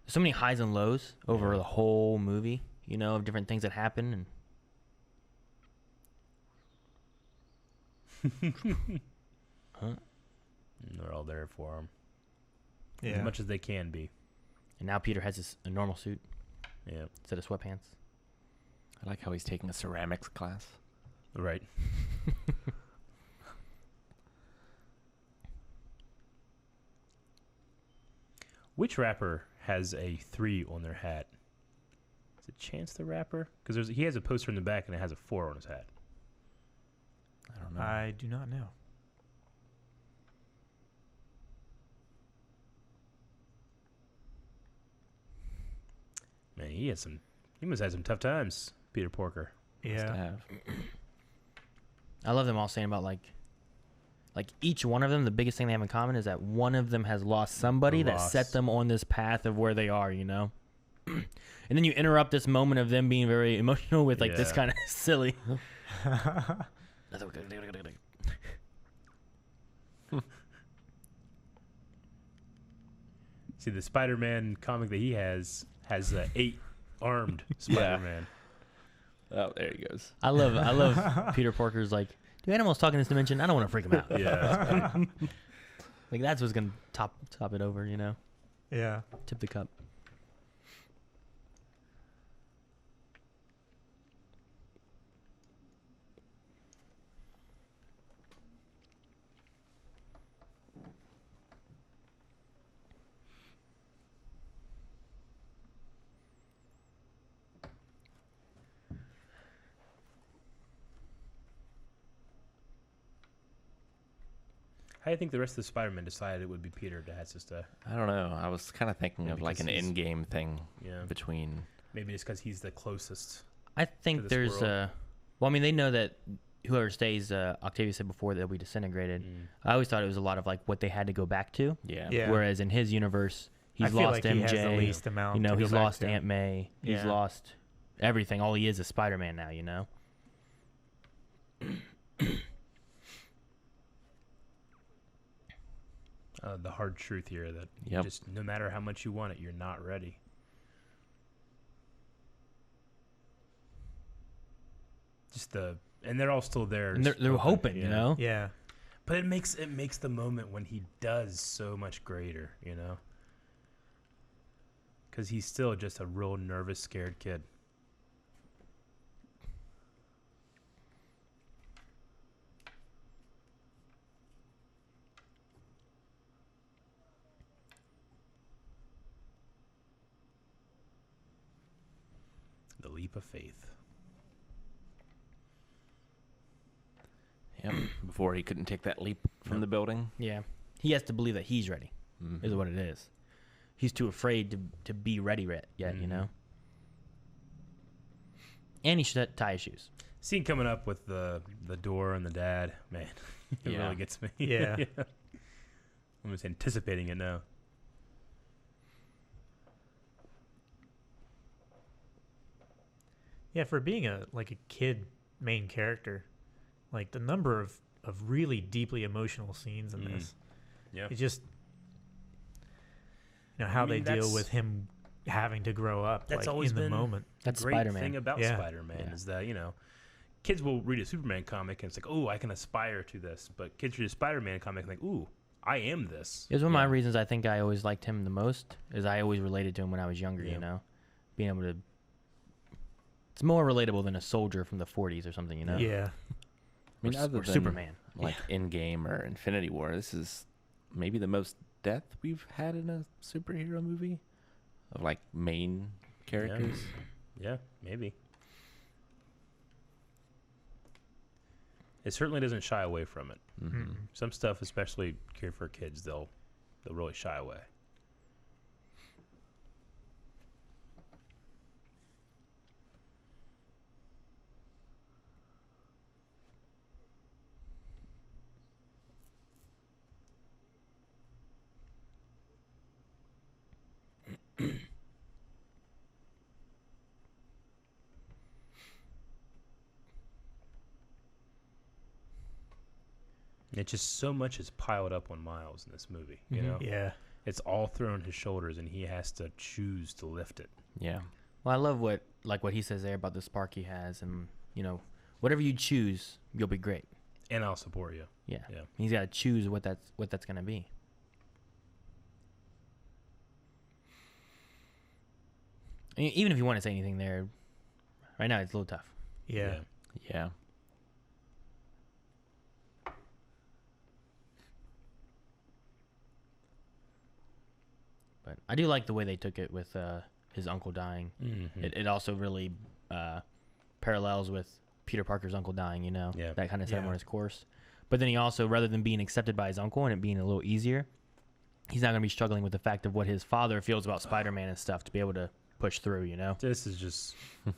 so many highs and lows over Yeah. the whole movie, you know, of different things that happen. And They're all there for him. Yeah. As much as they can be. and now Peter has a normal suit Yeah. instead of sweatpants. I like how he's taking a ceramics class. Right. Which rapper has a 3 on their hat? Is it Chance the Rapper? Because he has a poster in the back and it has a 4 on his hat. I don't know. I do not know. Man, he must have some tough times, Peter Porker. Must Yeah. have. I love them all saying about like each one of them. The biggest thing they have in common is that one of them has lost somebody that set them on this path of where they are. You know. And then you interrupt this moment of them being very emotional with like this Yeah. kind of silly. See, the Spider-Man comic that he has 8 armed Spider-Man. Oh, there he goes. I love Peter Porker's like, do animals talk in this dimension? I don't want to freak them out. Yeah. Like that's what's gonna top it over, you know, Yeah. tip the cup. How do you think the rest of the Spider-Man decided it would be Peter that has to stay? I don't know. I was kind of thinking Maybe of like an because he's- in-game thing Yeah. between. Maybe it's because he's the closest. I think this there's world. well, I mean, they know that whoever stays, Octavia said before, they'll be disintegrated. I always thought it was a lot of like what they had to go back to. Yeah. Yeah. Whereas in his universe, I he's feel lost like he MJ. has the least amount. You know, to go he's back lost to. Aunt May. He's Yeah. lost everything. All he is Spider-Man now. You know. The hard truth here that Yep. just no matter how much you want it, you're not ready. And they're all still there. And they're just hoping, you yeah. know. Yeah. But it makes the moment when he does so much greater, you know. Because he's still just a real nervous, scared kid. The leap of faith. Yep. Before he couldn't take that leap from the building. Yeah. He has to believe that he's ready. Mhm. Is what it is. He's too afraid to be ready yet. You know. And he should tie his shoes. Scene coming up with the door and the dad, man, it Yeah. really gets me. Yeah. I'm just anticipating it now. Yeah, for being a kid main character, like the number of really deeply emotional scenes in Mm. this. Yeah. It's just how I mean, they deal that's- with him having to grow up That's like always in the been moment. That's the great Spider-Man. thing about Yeah. Spider-Man Yeah. is that, kids will read a Superman comic and it's like, oh, I can aspire to this. But kids read a Spider-Man comic and like, ooh, I am this. It was one of my reasons I think I always liked him the most. Is I always related to him when I was younger. Yeah. You know, being able to. It's more relatable than a soldier from the 40s or something. You know. Yeah. I mean, Or, other or than, Superman. like in-game or Infinity War, this is maybe the most death we've had in a superhero movie of like main characters. Yeah, maybe. It certainly doesn't shy away from it. Mm-hmm. Some stuff, especially geared for kids, they'll really shy away. It's just so much is piled up on Miles in this movie. You know, Yeah. it's all thrown on his shoulders, and he has to choose to lift it. Yeah. Well, I love what he says there about the spark he has, and whatever you choose, you'll be great. And I'll support you. Yeah. Yeah. He's got to choose what that's gonna be. I mean, even if you want to say anything there, right now it's a little tough. Yeah. Yeah. But I do like the way they took it with his uncle dying. Mm-hmm. It also really parallels with Peter Parker's uncle dying, Yeah. That kind of set him Yeah. on his course. But then he also, rather than being accepted by his uncle and it being a little easier, he's not going to be struggling with the fact of what his father feels about Spider-Man and stuff to be able to push through, This is just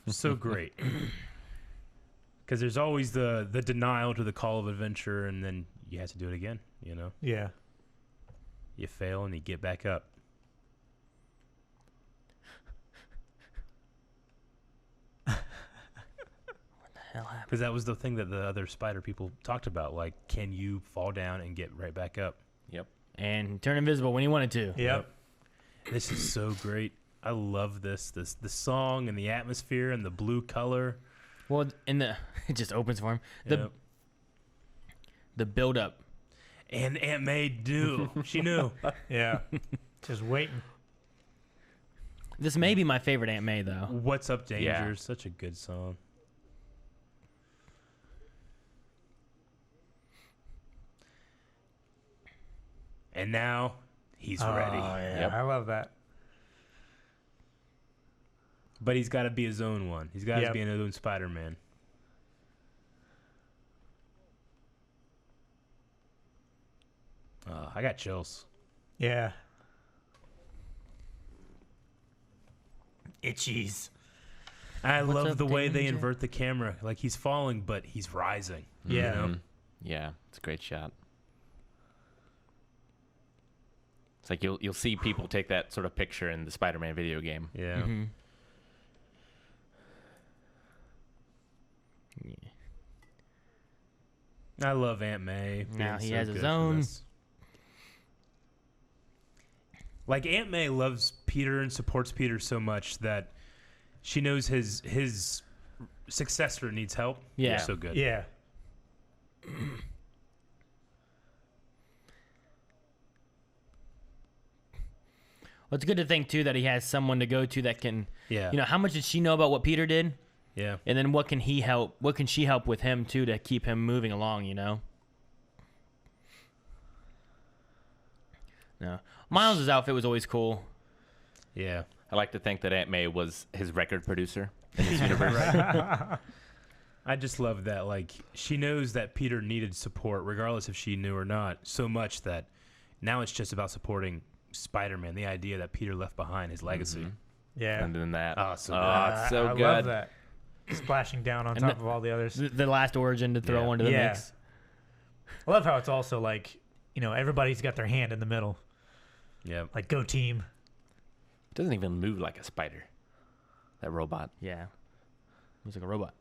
so great. Because there's always the denial to the call of adventure, and then you have to do it again, Yeah. You fail and you get back up. Hell happened. Because that was the thing that the other spider people talked about. Like, can you fall down and get right back up? Yep. And turn invisible when he wanted to. Yep. This is so great. I love this the song and the atmosphere and the blue color. Well, it just opens for him. Yep. The build up. And Aunt May knew. She knew. Yeah. Just waiting. This may be my favorite Aunt May though. What's Up, Danger? Yeah. Such a good song. And now he's ready. Oh, yeah. Yep. I love that. But he's got to be his own one. He's got to Yep. be his own Spider-Man. I got chills. Yeah. Itchies. I What's love up, the way they Danger? invert the camera. Like, he's falling, but he's rising. Yeah. You know? Mhm. Yeah. It's a great shot. It's like you'll see people take that sort of picture in the Spider-Man video game. Yeah. Mhm. Yeah. I love Aunt May. Now being he so has his good for own. this. Like, Aunt May loves Peter and supports Peter so much that she knows his successor needs help. Yeah. So good. Yeah. Well, it's good to think too that he has someone to go to that can. Yeah. How much did she know about what Peter did? Yeah. And then what can he help? What can she help with him too to keep him moving along? No, Miles' outfit was always cool. Yeah. I like to think that Aunt May was his record producer in this universe. I just love that. Like, she knows that Peter needed support, regardless if she knew or not, so much that now it's just about supporting Spider-Man, the idea that Peter left behind, his legacy. Mhm. Yeah. And then that. Oh, so good. It's so I good. love that. Splashing down on And top the- of all the others. The last origin to throw Yeah. into the Yeah. mix. I love how it's also like, everybody's got their hand in the middle. Yeah. Like, go team. It doesn't even move like a spider. That robot. Yeah, he's like a robot.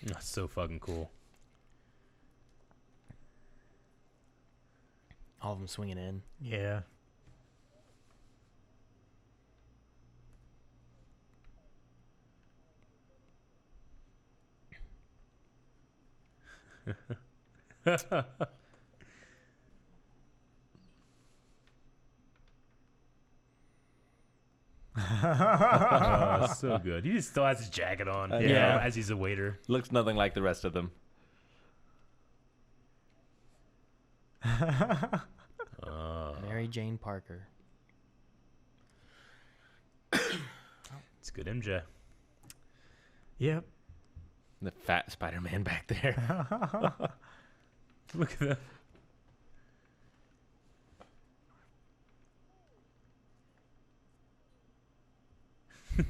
That's so fucking cool. All of them swinging in. Yeah. Oh, so good. He just still has his jacket on. I you know. know, as he's a waiter. Looks nothing like the rest of them. Mary Jane Parker. It's good, MJ. Yep. The fat Spider-Man back there. Look at that.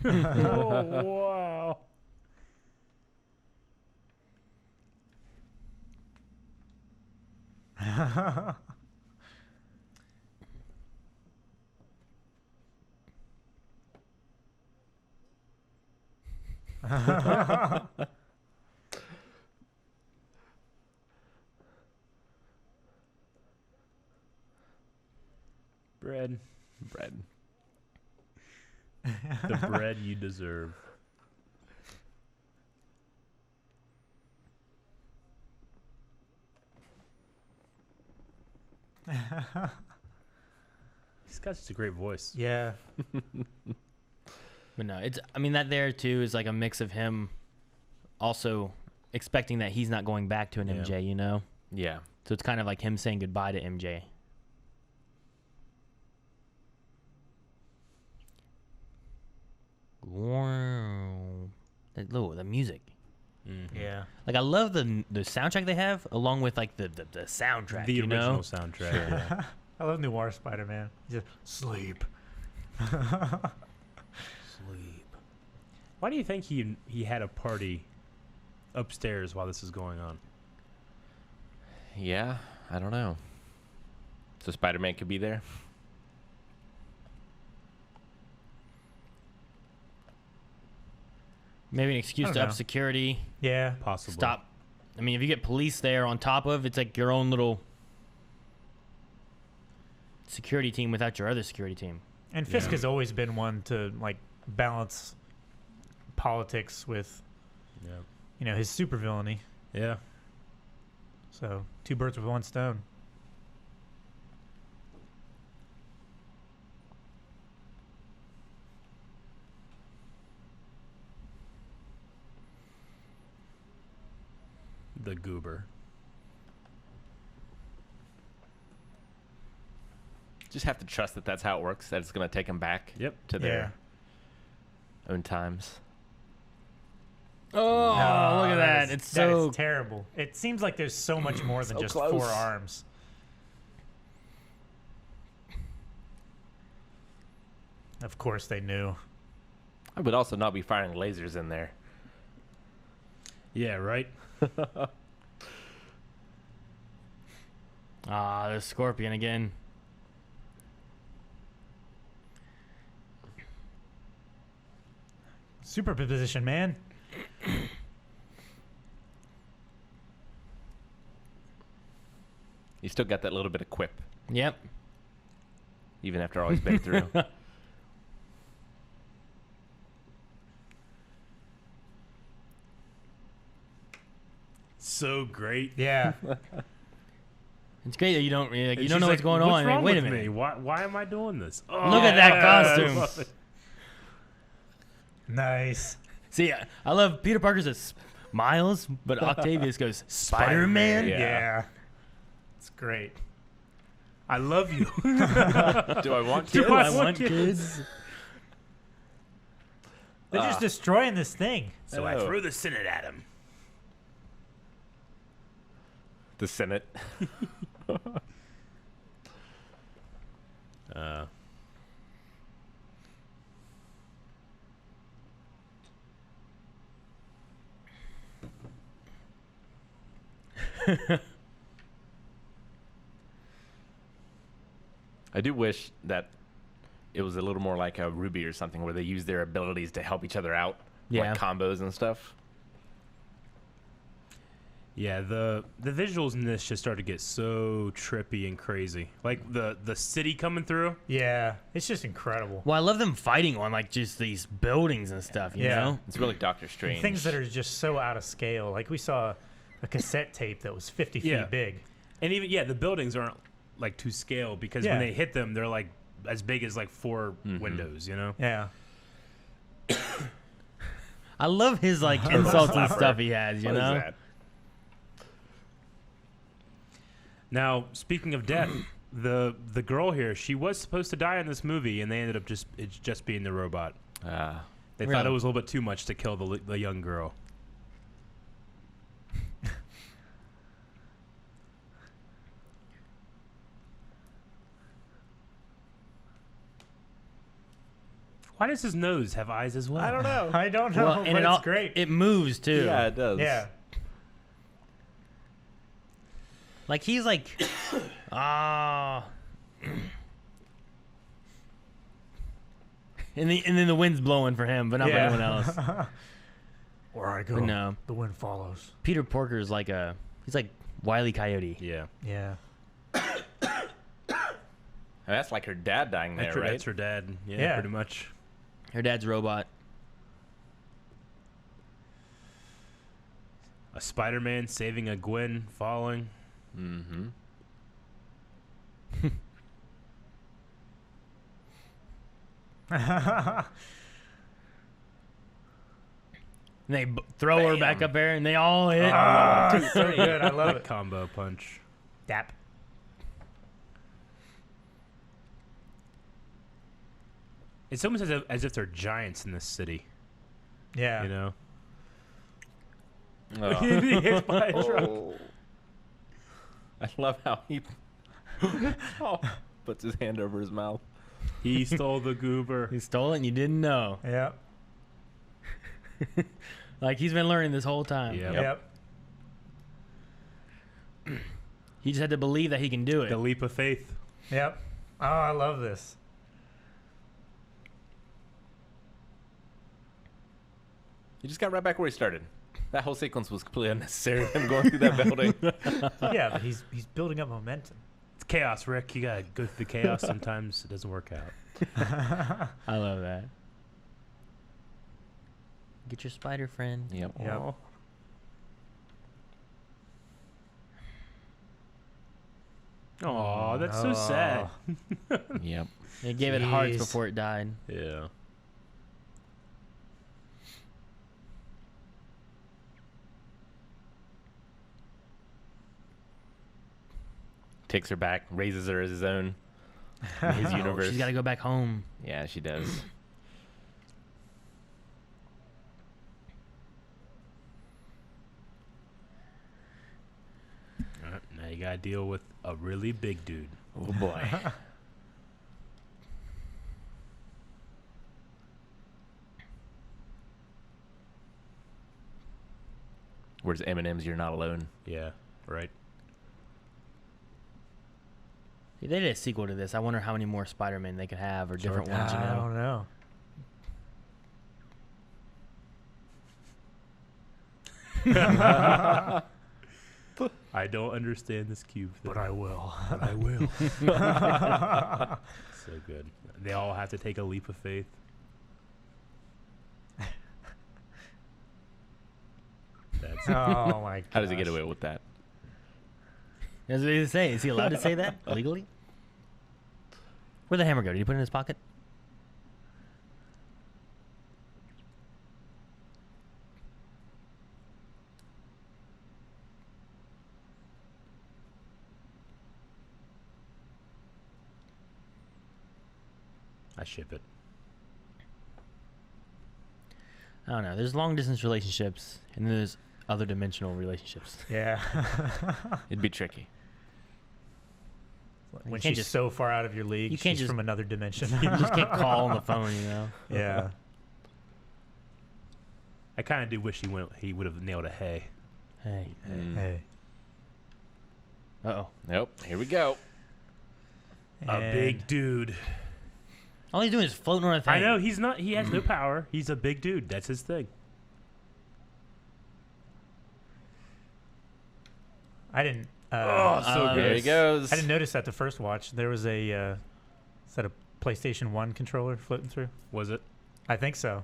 Oh, wow. Bread. Bread. The bread you deserve. He's got such a great voice. Yeah. But no, I mean, that there too is like a mix of him also expecting that he's not going back to an Yeah. MJ, you know? Yeah. So it's kind of like him saying goodbye to MJ. Wow. The music. Mhm. Yeah. Like, I love the soundtrack they have, along with like the soundtrack. The you original know? soundtrack. Yeah. I love Noir Spider-Man. He's just sleep. Sleep. Why do you think he had a party upstairs while this is going on? Yeah. I don't know. So Spider-Man could be there. Maybe an excuse I to don't up know. security. Yeah. Possibly. Stop. I mean, if you get police there on top of, it's like your own little security team without your other security team. And Fisk Yeah. has always been one to like balance politics with, Yeah. you know, his supervillainy. Yeah. So 2 birds with 1 stone. The goober. Just have to trust that that's how it works. That it's going to take them back Yep. to Yeah. their own times. Oh, No, look at that. is- It's that so is terrible. It seems like there's so much more than So just close. 4 arms. Of course they knew. I would also not be firing lasers in there. Yeah, right? the scorpion again. Superposition, man. You still got that little bit of quip, Yep. even after all he's been through. So great. Yeah. It's great that you don't And you she's don't know like, what's going "What's on. wrong Wait a with minute. me? Why am I doing this? Oh, Look at that I costume. love it. Nice. See, I love Peter Parker says Miles, but Octavius goes Spider-Man. Yeah. It's great. I love you. Do I want Do kids? I I want want kids. kids. They're just destroying this thing. So I Oh. threw the Senate at him. The Senate. I do wish that it was a little more like a Ruby or something where they use their abilities to help each other out. Yeah. Like combos and stuff. Yeah, the visuals in this just started to get so trippy and crazy. Like the city coming through. Yeah. It's just incredible. Well, I love them fighting on like just these buildings and stuff. You Yeah. know. It's really Doctor Strange. Things that are just so out of scale. Like we saw a cassette tape that was 50 feet Yeah. big. And even the buildings aren't like to scale because Yeah. when they hit them, they're like as big as like 4 windows, you know? Yeah. I love his like insults and stuff he has. You What is know. that? Now, speaking of death, the girl here, she was supposed to die in this movie, and they ended up just being the robot. They Really? thought it was a little bit too much to kill the young girl. Why does his nose have eyes as well? I don't know. I don't know, Well, but and it's great. It moves too. Yeah, it does. Yeah. Like he's like, ah. And then the wind's blowing for him, but not for anyone else. Where I go, But no. the wind follows. Peter Porker is like he's like Wile E. Coyote. Yeah. Yeah. That's like her dad dying there, right? That's her dad. Yeah, Yeah. pretty much. Her dad's robot. A Spider-Man saving a Gwen falling. Mm-hmm. And they throw her back Bam. up there, and they all hit. So good. I love That it. combo punch. Dap. It's almost as if they're giants in this city. Yeah. You know? Oh. He hit by a truck. I love how he puts his hand over his mouth. He stole the goober. He stole it, and you didn't know. Yeah. Like he's been learning this whole time. Yeah. Yep. He just had to believe that he can do it. The leap of faith. Yep. Oh, I love this. He just got right back where he started. That whole sequence was completely unnecessary. Him going through that building. Yeah, but he's building up momentum. It's chaos, Rick. You gotta go through the chaos. Sometimes it doesn't work out. I love that. Get your spider friend. Yep. Yep. Aw. Aw, that's so sad. Yep. They gave it hearts Jeez. before it died. Yeah. Takes her back, raises her as his own. In his universe. She's got to go back home. Yeah, she does. Now you gotta deal with a really big dude. Oh boy. Where's Eminem's "You're Not Alone"? Yeah. Right. If they did a sequel to this, I wonder how many more Spider-Man they could have or different ones, you I know? don't know. I don't understand this cube thing. But I will. But I will. So good. They all have to take a leap of faith. That's Oh my god. How does he get away with that? That's what he say. Is he allowed to say that legally? Where'd the hammer go? Did he put it in his pocket? I ship it. I don't know. There's long distance relationships, and then there's other dimensional relationships. Yeah. It'd be tricky. When can't she's just- so far out of your league, you can't she's just- from another dimension. You just can't call on the phone, you know? Yeah. I kind of do wish he would have nailed a hay. Hey. Hey. Uh-oh. Nope. Here we go. A And big dude. All he's doing is floating on a thing. I know he's not. He has no power. He's a big dude. That's his thing. I didn't. Oh, so good. There he goes. I didn't notice that the first watch. There was a. Is that a PlayStation 1 controller floating through? Was it? I think so.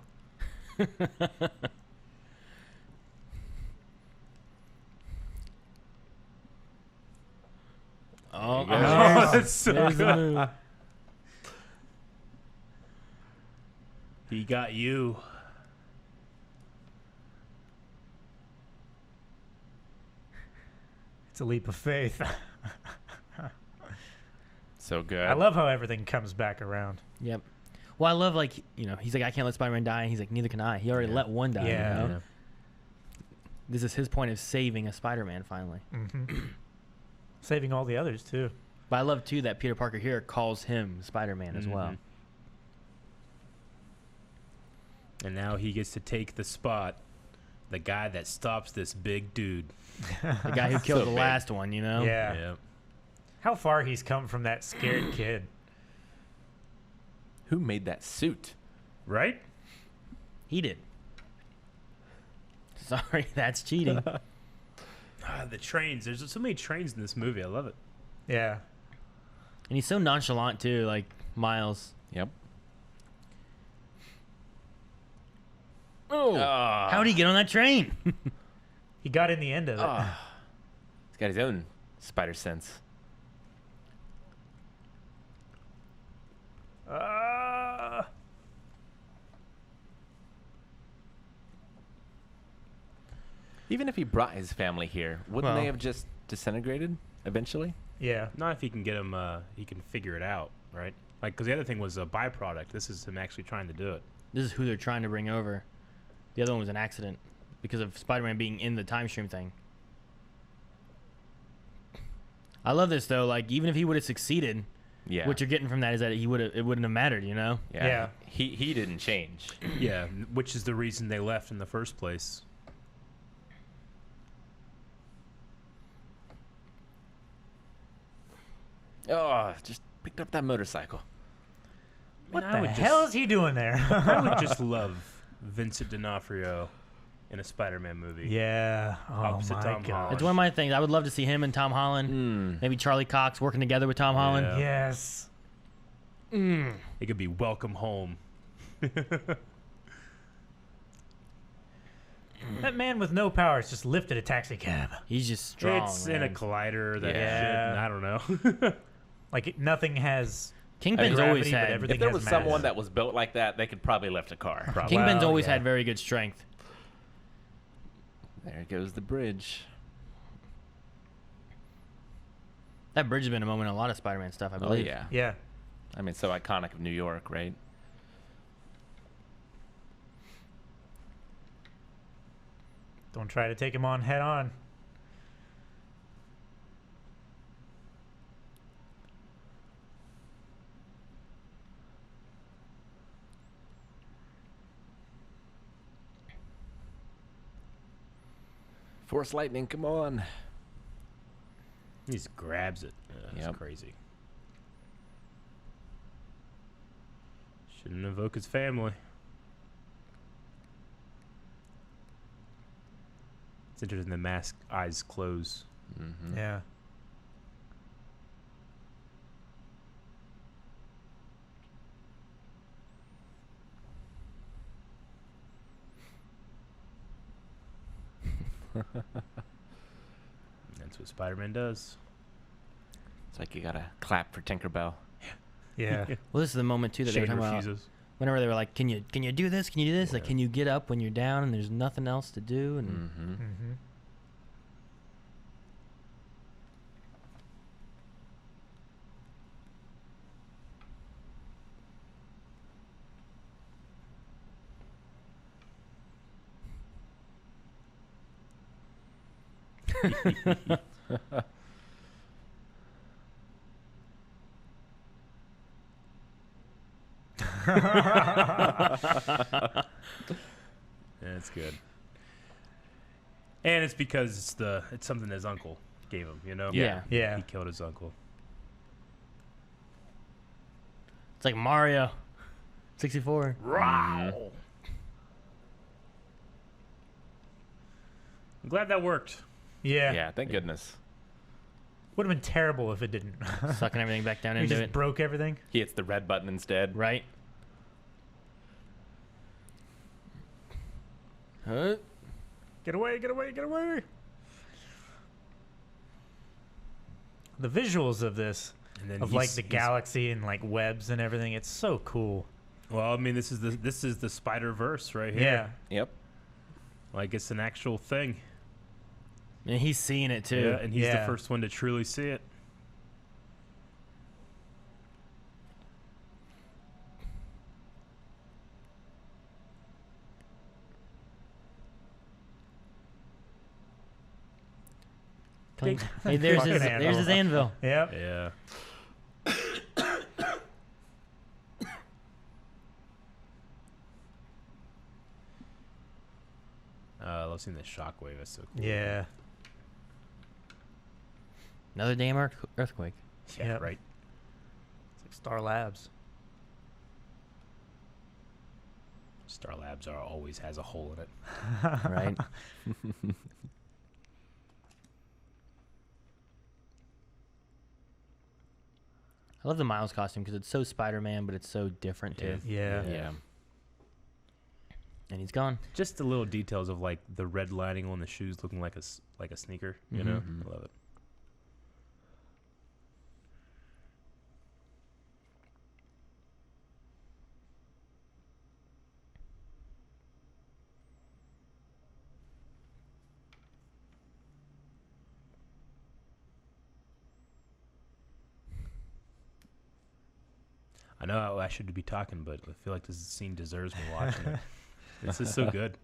Oh, There you go. Oh, that's so there's the good. move. He got you. It's a leap of faith. So good. I love how everything comes back around. Yep. Well, I love like he's like I can't let Spider-Man die, and he's like neither can I. He already let one die. Yeah. You know? This is his point of saving a Spider-Man finally. Saving all the others too. But I love too that Peter Parker here calls him Spider-Man as well. And now he gets to take the spot, the guy that stops this big dude. The guy who killed So the big. last one, Yeah. Yep. How far he's come from that scared kid. Who made that suit? Right? He did. Sorry, that's cheating. The trains. There's so many trains in this movie. I love it. Yeah. And he's so nonchalant too, like Miles. Yep. Oh, how'd he get on that train? He got in the end of it. He's got his own spider sense. Even if he brought his family here, wouldn't Well- they have just disintegrated eventually? Yeah. Not if he can get him. He can figure it out, right? Like, because the other thing was a byproduct. This is him actually trying to do it. This is who they're trying to bring over. The other one was an accident because of Spider-Man being in the time stream thing. I love this though. Like even if he would have succeeded, Yeah. what you're getting from that is that it wouldn't have mattered. yeah. Yeah. He didn't change. Yeah, which is the reason they left in the first place. Oh, just picked up that motorcycle. What I the would hell is he doing there? I would just love Vincent D'Onofrio in a Spider-Man movie. Yeah. Oh Opposite my Tom god. Holland. It's one of my things. I would love to see him and Tom Holland. Maybe Charlie Cox working together with Tom Holland. Yeah. Yes. It could be Welcome Home. That man with no powers just lifted a taxi cab. He's just strong. It's in a man. collider that Yeah. shit. I don't know. Like nothing has Kingpin's gravity, always but had. everything If there has was mass. someone that was built like that, they could probably lift a car. Probably. Kingpin's Well, always yeah. had very good strength. There goes the bridge. That bridge has been a moment in a lot of Spider-Man stuff, I Oh believe. yeah. Yeah. I mean, so iconic of New York, right? Don't try to take him on head on. Force lightning, come on. He just grabs it. That's Yep. crazy. Shouldn't invoke his family. It's interesting the mask eyes close. Mm-hmm. Yeah. That's what Spider-Man does. It's like you gotta clap for Tinkerbell. Yeah. Well, this is the moment too that they were Shane talking about. refuses. Whenever they were like, "Can you do this? Can you do this? Like, Yeah. can you get up when you're down and there's nothing else to do?" And Mm-hmm. Mm-hmm. That's good. And it's because it's something his uncle gave him, you know? yeah. Yeah. He killed his uncle. It's like Mario 64. I'm glad that worked. Yeah. Yeah, thank goodness. Would have been terrible if it didn't. Sucking everything back down He into just it. broke everything. He hits the red button instead. Right? Huh? Get away, get away, get away. The visuals of this, And then of like the galaxy and like webs and everything, it's so cool. Well, I mean, this is the Spider-Verse right here. Yeah. Yep. Like it's an actual thing. And he's seeing it too. Yeah, and he's Yeah. the first one to truly see it. They- Hey, there's his Fucking there's his anvil. Yep. Yeah. I love seeing the shockwave. That's so cool. Yeah. Another damn earthquake. Yeah, Yep. right. It's like Star Labs. Star Labs always has a hole in it. Right? I love the Miles costume because it's so Spider-Man, but it's so different too. Yeah. Yeah. And he's gone. Just the little details of like the red lining on the shoes looking like a sneaker. You know, Mhm. I love it. I know I should be talking, but I feel like this scene deserves me watching it. This is so good.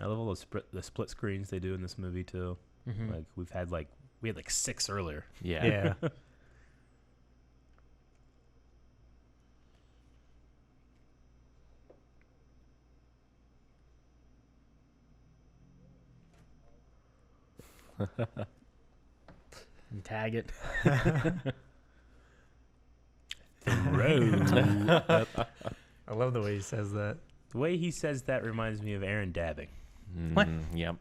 I love all the split screens they do in this movie too. Mhm. Like we had like 6 earlier. Yeah. Yeah. And tag it. Road. I love the way he says that. The way he says that reminds me of Aaron dabbing. What? Yep.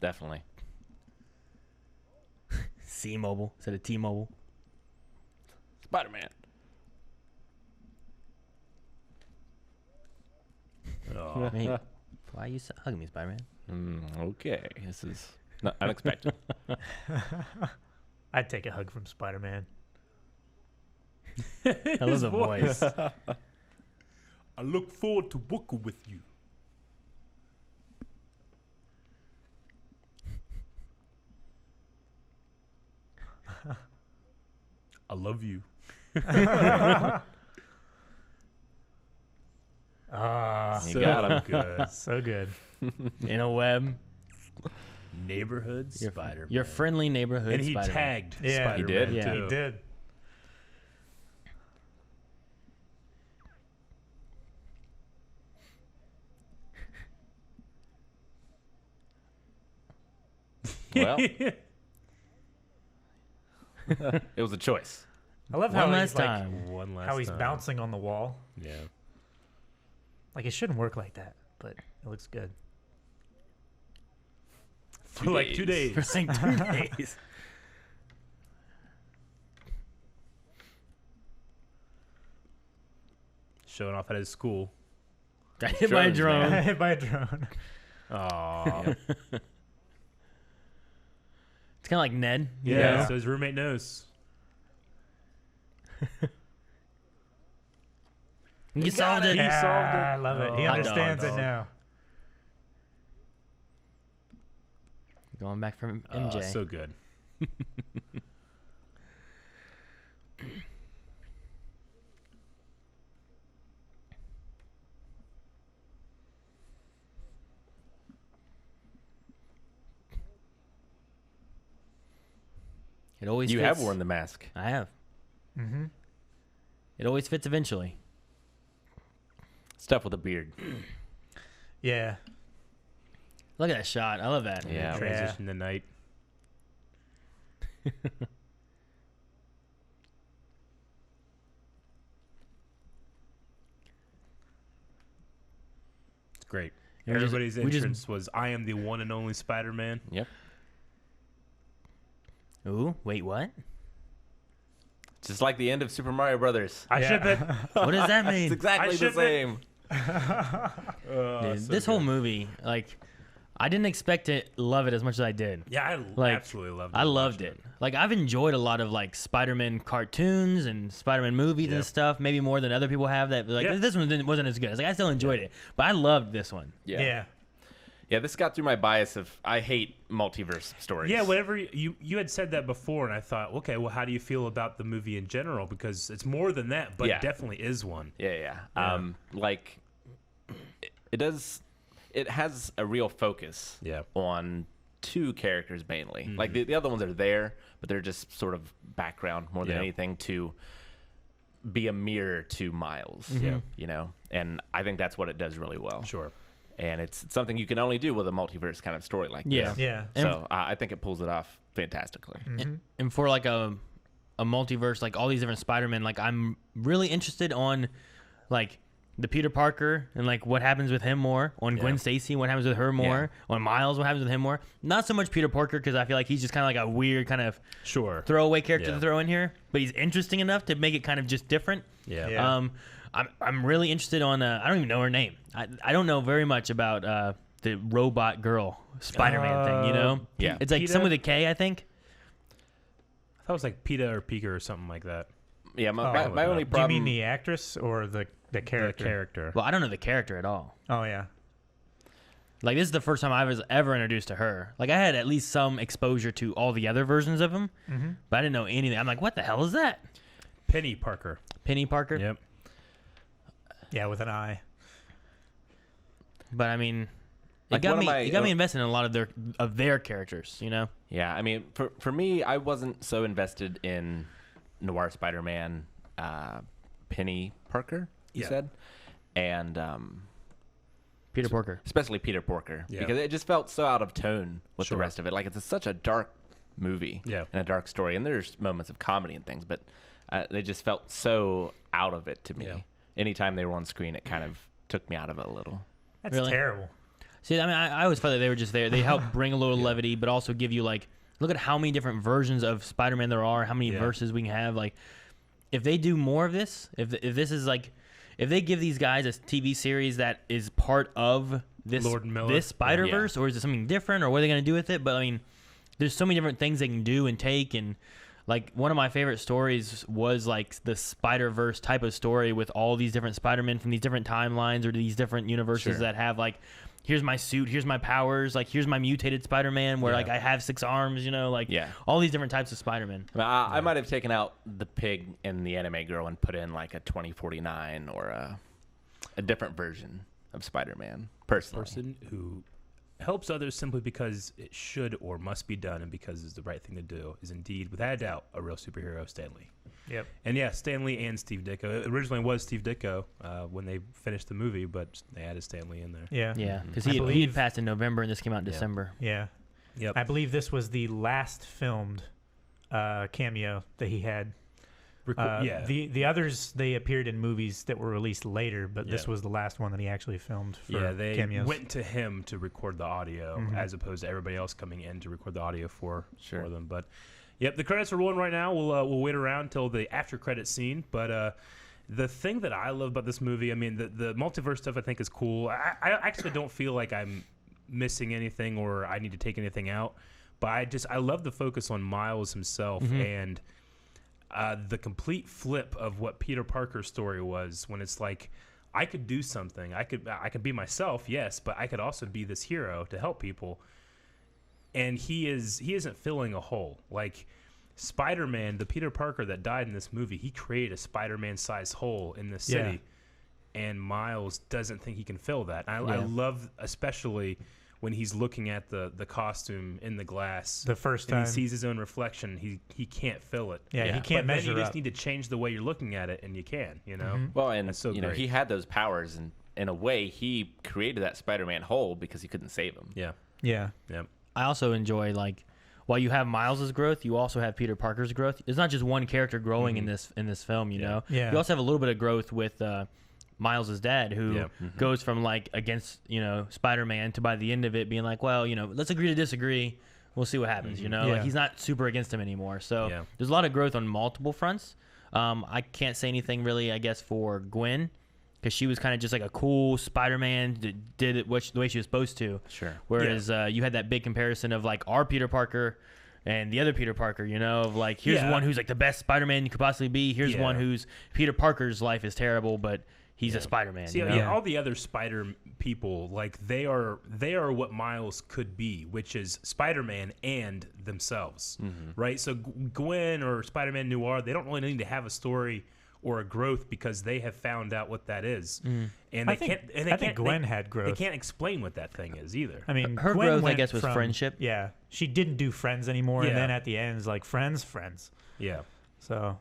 Definitely. C-Mobile instead of T-Mobile. Spider-Man. Oh. Wait, why are you hugging me, Spider-Man? Okay. This is not unexpected. I'd take a hug from Spider-Man. I love the voice. I look forward to working with you. I love you. Ah, You So got him. good. so good. In a web. Neighborhood Your, Spider-Man. your friendly neighborhood and he Spider-Man. tagged Yeah, he Spider-Man did? Yeah. too. He did. Well, it was a choice. I love One how last he's like, time. One last how he's time. bouncing on the wall. Yeah. Like it shouldn't work like that, but it looks good. For like 2 days. For like 2 days. Showing off at his school. Got hit by a Drones, man. drone. Hit by a drone. Oh. It's kind of like Ned. you Yeah, know? so his roommate knows. You solved it. He solved it. I love it. He Oh, understands dog. it now. Going back from Oh, MJ. so good. It always You fits. have worn the mask. I have. Mm-hmm. It always fits eventually. Stuff with a beard. Yeah. Look at that shot. I love that. Yeah. Transition to night. It's great. And we just- Everybody's we just- entrance was, I am the one and only Spider-Man. Yep. Ooh, wait, what? Just like the end of Super Mario Brothers. I Yeah. ship it. What does that mean? It's exactly the ship it. same. Dude, this whole movie, like, I didn't expect to love it as much as I did. Yeah, I Like, absolutely loved it. I loved it. Like, I've enjoyed a lot of like Spider-Man cartoons and Spider-Man movies Yep. and stuff, maybe more than other people have. That like Yeah. this one wasn't as good. It's like I still enjoyed it, but I loved this one. Yeah. Yeah. Yeah, this got through my bias of I hate multiverse stories. Yeah, whatever you had said that before, and I thought, okay, well, how do you feel about the movie in general? Because it's more than that, but Yeah. it definitely is one. Yeah. Yeah. Like it does. it has a real focus on two characters mainly. Like the other ones are there, but they're just sort of background more than anything to be a mirror to Miles. You know, and I think that's what it does really well. Sure. And it's something you can only do with a multiverse kind of story like this. Yeah. So I think it pulls it off fantastically. And for like a multiverse, like all these different Spider-Man, like I'm really interested on like the Peter Parker and like what happens with him more, on Gwen Stacy, what happens with her more, on Miles, what happens with him more. Not so much Peter Parker, because I feel like he's just kind of like a weird kind of throwaway character to throw in here, but he's interesting enough to make it kind of just different. I'm really interested on I don't even know her name. I don't know very much about the robot girl Spider-Man thing, you know? Yeah. It's like Peta? some with a K, I think. I thought it was like PETA or Pika or something like that. Yeah, my only Do you problem... mean the actress or the character? The character. Well, I don't know the character at all. Oh yeah. Like, this is the first time I was ever introduced to her. Like, I had at least some exposure to all the other versions of him, but I didn't know anything. I'm like, what the hell is that? Penny Parker. Penny Parker? Yep. Yeah, with an I. But I mean, it Like, got one me. of my- It got me invested in a lot of their characters. You know. Yeah, I mean, for me, I wasn't so invested in Noir Spider-Man, Penny Parker, you said, and Peter Parker. especially Peter Parker, because it just felt so out of tone with the rest of it. Like, it's such a dark movie and a dark story, and there's moments of comedy and things, but they just felt so out of it to me. Anytime they were on screen, it kind of took me out of it a little. That's Really? terrible. See, I mean, I always felt like they were just there. They help bring a little levity, but also give you like, look at how many different versions of Spider-Man there are, how many verses we can have. Like, if they do more of this, if this is like, if they give these guys a TV series that is part of this Lord Miller. this Spider-Verse, or is it something different, or what are they going to do with it? But I mean, there's so many different things they can do and take, and like one of my favorite stories was like the Spider-Verse type of story with all these different Spider-Men from these different timelines or these different universes that have like, here's my suit, here's my powers, like here's my mutated Spider-Man where like I have 6 arms, you know, like all these different types of Spider-Man. I mean, I might have taken out the pig and the anime girl and put in like a 2049 or a different version of Spider-Man, personally. Person who helps others simply because it should or must be done and because it's the right thing to do is indeed, without a doubt, a real superhero, Stan Lee. Yep. And yeah, Stan Lee and Steve Ditko. It originally was Steve Ditko when they finished the movie, but they added Stan Lee in there. Yeah. Yeah, because I he believe- had passed in November and this came out in December. Yeah. Yep. I believe this was the last filmed cameo that he had. The others, they appeared in movies that were released later, but this was the last one that he actually filmed for they cameos. went to him to record the audio as opposed to everybody else coming in to record the audio for them. But yep, the credits are rolling right now. We'll wait around until the after credit scene. But the thing that I love about this movie, I mean, the multiverse stuff I think is cool. I actually don't feel like I'm missing anything or I need to take anything out. But I love the focus on Miles himself and the complete flip of what Peter Parker's story was when it's like, I could do something. I could be myself, yes, but I could also be this hero to help people. And he isn't filling a hole. Like Spider-Man, the Peter Parker that died in this movie, he created a Spider-Man sized hole in the city. And Miles doesn't think he can fill that. I love especially when he's looking at the costume in the glass The first and time. he sees his own reflection, he can't fill it. Yeah, he can't but measure then you just up. need to change the way you're looking at it, and you can, you know. Well, and That's so you know, great. he had those powers, and in a way, he created that Spider-Man hole because he couldn't save him. Yeah, Yeah. yeah, I also enjoy like, while you have Miles's growth, you also have Peter Parker's growth. It's not just one character growing in this film, you know. Yeah. You also have a little bit of growth with Miles's dad, who goes from like against Spider-Man to by the end of it being like, well, let's agree to disagree. We'll see what happens. Like he's not super against him anymore. So there's a lot of growth on multiple fronts. I can't say anything really, I guess, for Gwen, because she was kind of just like a cool Spider-Man that did it the way she was supposed to. Sure. Whereas you had that big comparison of like our Peter Parker and the other Peter Parker, of like, here's one who's like the best Spider-Man you could possibly be. Here's one who's Peter Parker's life is terrible, but he's a Spider-Man. See, all the other Spider people, like they are what Miles could be, which is Spider-Man and themselves, right? So Gwen or Spider-Man Noir, they don't really need to have a story or a growth because they have found out what that is, and I think Gwen had growth. They can't explain what that thing is either. I mean, her Gwen growth, I went guess, was from, friendship. Yeah, she didn't do friends anymore, and Yeah. then at the end, it's like friends. Yeah, So,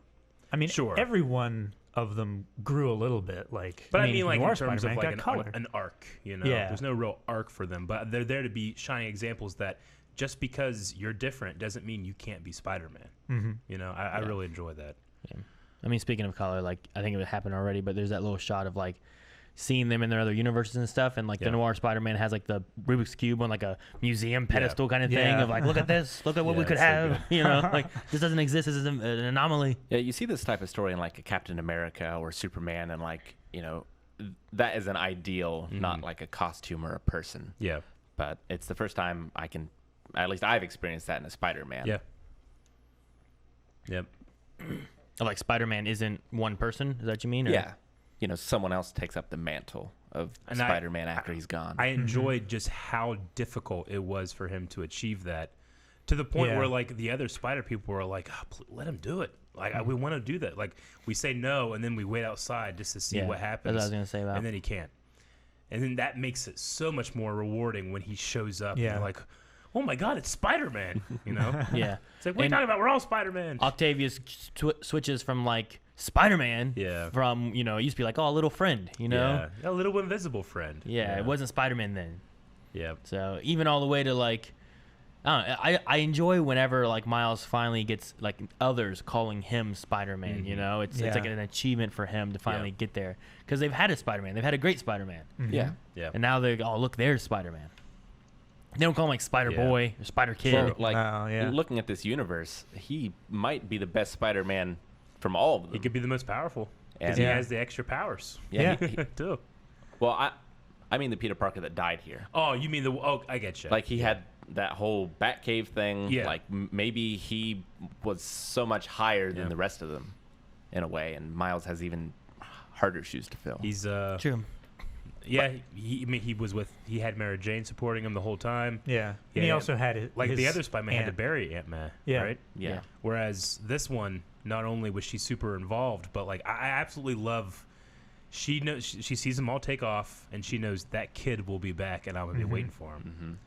I mean, Sure. every one of them grew a little bit. Like, but I mean, like Noir in terms of Spider-Man like got color. an arc, you know, Yeah. there's no real arc for them, but they're there to be shining examples that just because you're different doesn't mean you can't be Spider-Man. Mm-hmm. You know, I really enjoy that. Yeah. I mean, speaking of color, like I think it would happen already, but there's that little shot of like seeing them in their other universes and stuff, and like the Noir Spider-Man has like the Rubik's Cube on like a museum pedestal kind of thing Yeah. of like, look at this, look at what we could it's so have, good. you know, like this doesn't exist, this is an anomaly. Yeah, you see this type of story in like a Captain America or Superman, and like, you know, that is an ideal, not like a costume or a person. Yeah, But it's the first time at least I've experienced that in a Spider-Man. yeah, yep. Like Spider-Man isn't one person, is that what you mean? Or? Yeah. You know, someone else takes up the mantle of And Spider-Man after he's gone. I enjoyed just how difficult it was for him to achieve that, to the point Yeah. where like the other Spider people were like, let him do it. Like we want to do that. Like we say no, and then we wait outside just to see Yeah, what happens. that's what I was gonna say about. And then he can't. And then that makes it so much more rewarding when he shows up. Yeah. And you're like, oh my God, it's Spider-Man. You know? Yeah. It's like, what are you And talking about? We're all Spider-Man. Octavius switches from like Spider-Man Yeah. from, you know, it used to be like, oh, a little friend, you know? Yeah. A little invisible friend. Yeah, it wasn't Spider-Man then. Yeah. So even all the way to like, I don't know, I enjoy whenever like Miles finally gets like others calling him Spider-Man. You know, it's like Yeah. an achievement for him to finally get there because they've had a Spider-Man, they've had a great Spider-Man, Yeah. Yeah. and now they're look, there's Spider-Man. They don't call him like Spider Yeah. Boy or Spider Kid. So, like, Oh, yeah. looking at this universe, he might be the best Spider-Man from all of them. He could be the most powerful because And- he Yeah. has the extra powers. Yeah. Too. Well, I mean the Peter Parker that died here. Oh, you mean I get you. Like, he had that whole Batcave thing. Yeah. Like, maybe he was so much higher than Yeah. the rest of them, in a way. And Miles has even harder shoes to fill. He's True. yeah. He had Mary Jane supporting him the whole time. Yeah. Yeah, And he yeah. also had it. Like the other Spider-Man had to bury Aunt May. Yeah. Right. yeah. Whereas this one, not only was she super involved, but like I absolutely love. She knows she sees them all take off, and she knows that kid will be back, and I'm gonna be waiting for him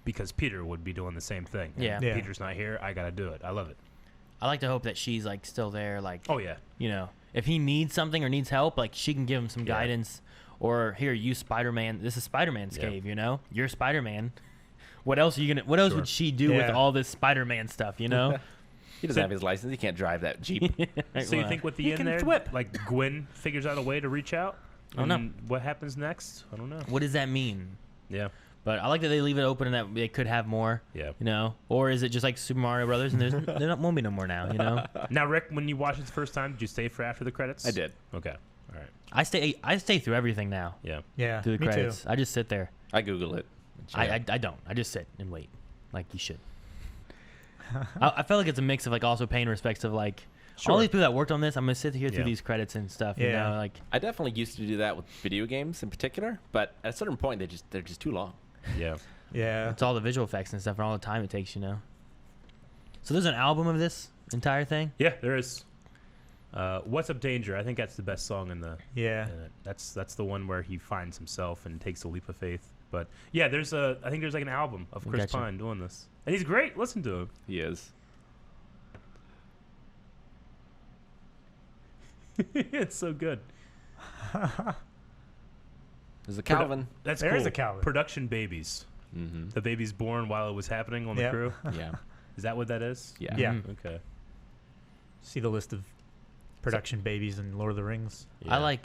because Peter would be doing the same thing. And Yeah. Yeah. Peter's not here. I gotta do it. I love it. I like to hope that she's like still there, like Oh yeah. you know, if he needs something or needs help, like she can give him some Yeah. guidance. Or here, you Spider-Man. This is Spider-Man's Yeah. cave, you know. You're Spider-Man. What else are you gonna? What else Sure. would she do with Yeah. all this Spider-Man stuff? You know. He doesn't have his license. He can't drive that Jeep. So you think with the He end can there, whip. like Gwen figures out a way to reach out? I don't know. And what happens next? I don't know. What does that mean? Yeah. But I like that they leave it open and that they could have more. Yeah. You know, or is it just like Super Mario Brothers and there won't be no more now? You know. Now, Rick, when you watched it the first time, did you stay for after the credits? I did. Okay. All right. I stay through everything now. Yeah. Yeah. Through the me credits. too. I just sit there. I Google it. I don't. I just sit and wait, like you should. I feel like it's a mix of like also paying respects of like all Sure. these people that worked on this. I'm gonna sit here through Yeah. these credits and stuff. You Yeah. know, like I definitely used to do that with video games in particular, but at a certain point, they're just too long. Yeah. Yeah. it's all the visual effects and stuff and all the time it takes. You know. So there's an album of this entire thing. Yeah, there is. What's Up Danger? I think that's the best song in the. Yeah. In it. That's the one where he finds himself and takes a leap of faith. But yeah, I think there's like an album of Chris Gotcha. Pine doing this, and he's great. Listen to him. He is. It's so good. There's a Calvin. That's There cool. is a Calvin. Production babies. Mm-hmm. The baby's born while it was happening on the Yep. crew. Yeah. Is that what that is? Yeah. Yeah. Mhm. Okay. See the list of production babies in Lord of the Rings. Yeah. I like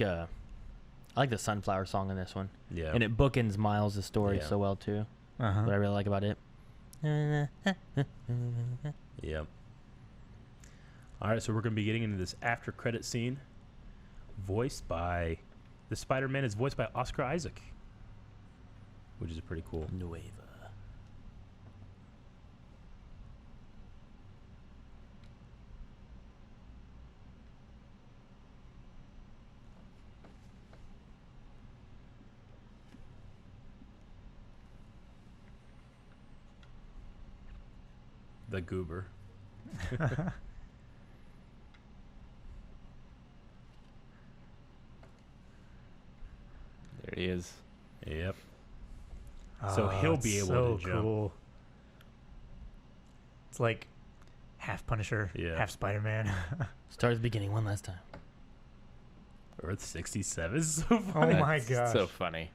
the Sunflower song in this one, Yeah. and it bookends Miles' story Yeah. so well too. Uh-huh. What I really like about it. Yep. All right, so we're going to be getting into this after credit scene. The Spider-Man is voiced by Oscar Isaac, which is pretty cool. Nueva. The Goober. is. Yep. So he'll be able to jump. Cool. It's like half Punisher, half Spider-Man. Start at the beginning one last time. Earth 67 is so funny. Oh my gosh. So funny.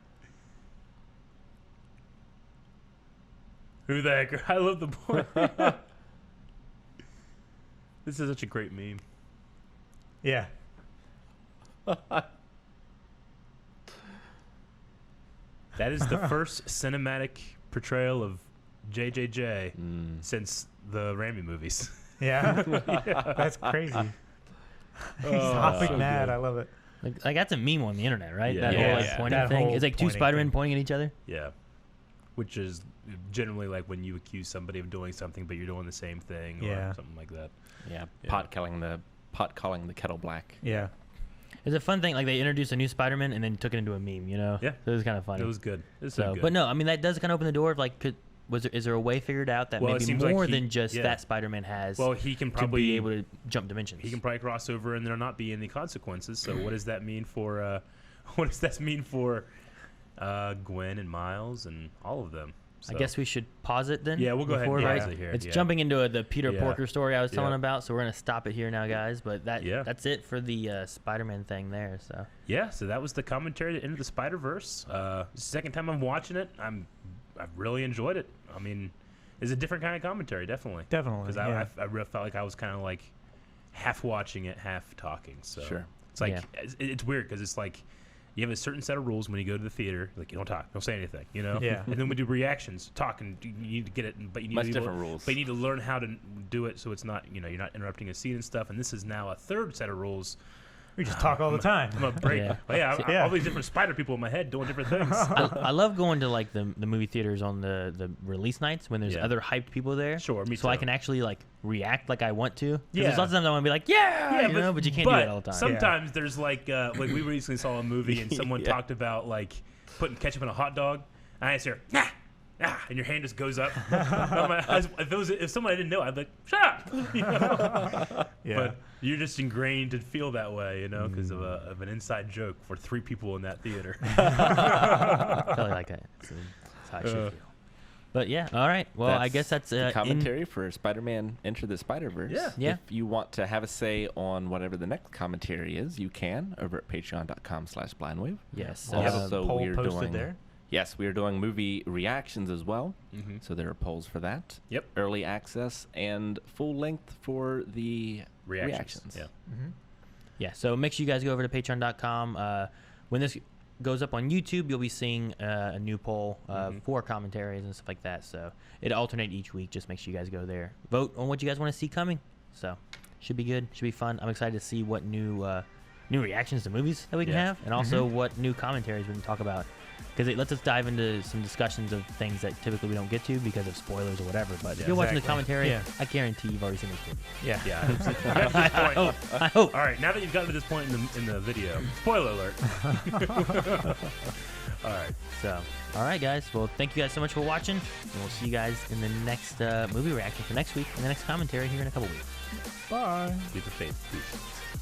Who the heck? I love the boy. This is such a great meme. Yeah. That is the first cinematic portrayal of JJJ since the Raimi movies. Yeah. That's crazy. He's hopping mad. good. I love it. Like that's a meme on the internet, right? Yeah. That Yeah. whole like Yeah. pointing That thing. whole It's like two pointing Spider-Men thing. pointing at each other. Yeah. Which is generally like when you accuse somebody of doing something, but you're doing the same thing or something like that. Yeah, Yeah. pot calling the kettle black. Yeah. It's a fun thing. Like they introduced a new Spider-Man and then took it into a meme. You know? Yeah. So it was kind of funny. It was good. It was So, good. but no, I mean that does kind of open the door of like, is there a way figured out that Well, it maybe seems like more he- than just yeah. that Spider-Man has Well, he can to probably be able to jump dimensions? He can probably cross over and there not be any consequences. So what does that mean for what does that mean for Gwen and Miles and all of them? So, I guess we should pause it then. Yeah, we'll go ahead and before, pause right? it here. It's Yeah. jumping into the Peter Yeah. Porker story I was telling Yeah. about, so we're gonna stop it here now, guys. But Yeah. that's it for the Spider-Man thing there. So Yeah, so that was the commentary to Into the Spider-Verse. Second time I'm watching it. I've really enjoyed it. I mean, it's a different kind of commentary, definitely. Definitely. Because Yeah. I really felt like I was kind of like half watching it, half talking. So Sure. it's like Yeah. it's weird because it's like you have a certain set of rules when you go to the theater. Like you don't talk, don't say anything, you know. Yeah. And then we do reactions, talk, and you need to get it, but you need Much to different rules. But you need to learn how to do it so it's not, you're not interrupting a scene and stuff. And this is now a third set of rules. We just talk all the time. I'm a break. Yeah. Yeah, all these different spider people in my head doing different things. I love going to like the movie theaters on the release nights when there's Yeah. other hyped people there. Sure, me So I too. can actually like react like I want to. 'Cause Yeah. There's lots of times I want to be like, yeah, but you can't do that all the time. Sometimes there's like we recently saw a movie and someone Yeah. talked about like putting ketchup in a hot dog, and I just hear and your hand just goes up. If someone I didn't know, I'd be like, shut up. You know? Yeah. But you're just ingrained to feel that way, because of an inside joke for 3 people in that theater. Totally like that. So that's how I should feel. But yeah, all right. Well, I guess that's the commentary for Spider-Man Enter the Spider-Verse. Yeah. If you want to have a say on whatever the next commentary is, you can over at patreon.com/blindwave. Yes. We have a Also, poll we are posted doing there. Yes, we are doing movie reactions as well. Mm-hmm. So there are polls for that. Yep. Early access and full length for the reactions. Yeah. Mm-hmm. Yeah, so make sure you guys go over to patreon.com. When this goes up on YouTube, you'll be seeing a new poll for commentaries and stuff like that. So it'll alternate each week. Just make sure you guys go there. Vote on what you guys want to see coming. So should be good. Should be fun. I'm excited to see what new reactions to movies that we can have, and also what new commentaries we can talk about. Because it lets us dive into some discussions of things that typically we don't get to because of spoilers or whatever. But if you're watching the commentary, I guarantee you've already seen this movie. Yeah. Yeah. You got to this point. I hope. All right, now that you've gotten to this point in the video, spoiler alert. All right. So, all right, guys. Well, thank you guys so much for watching. And we'll see you guys in the next movie reaction for next week and the next commentary here in a couple weeks. Bye. Leap of faith. Peace.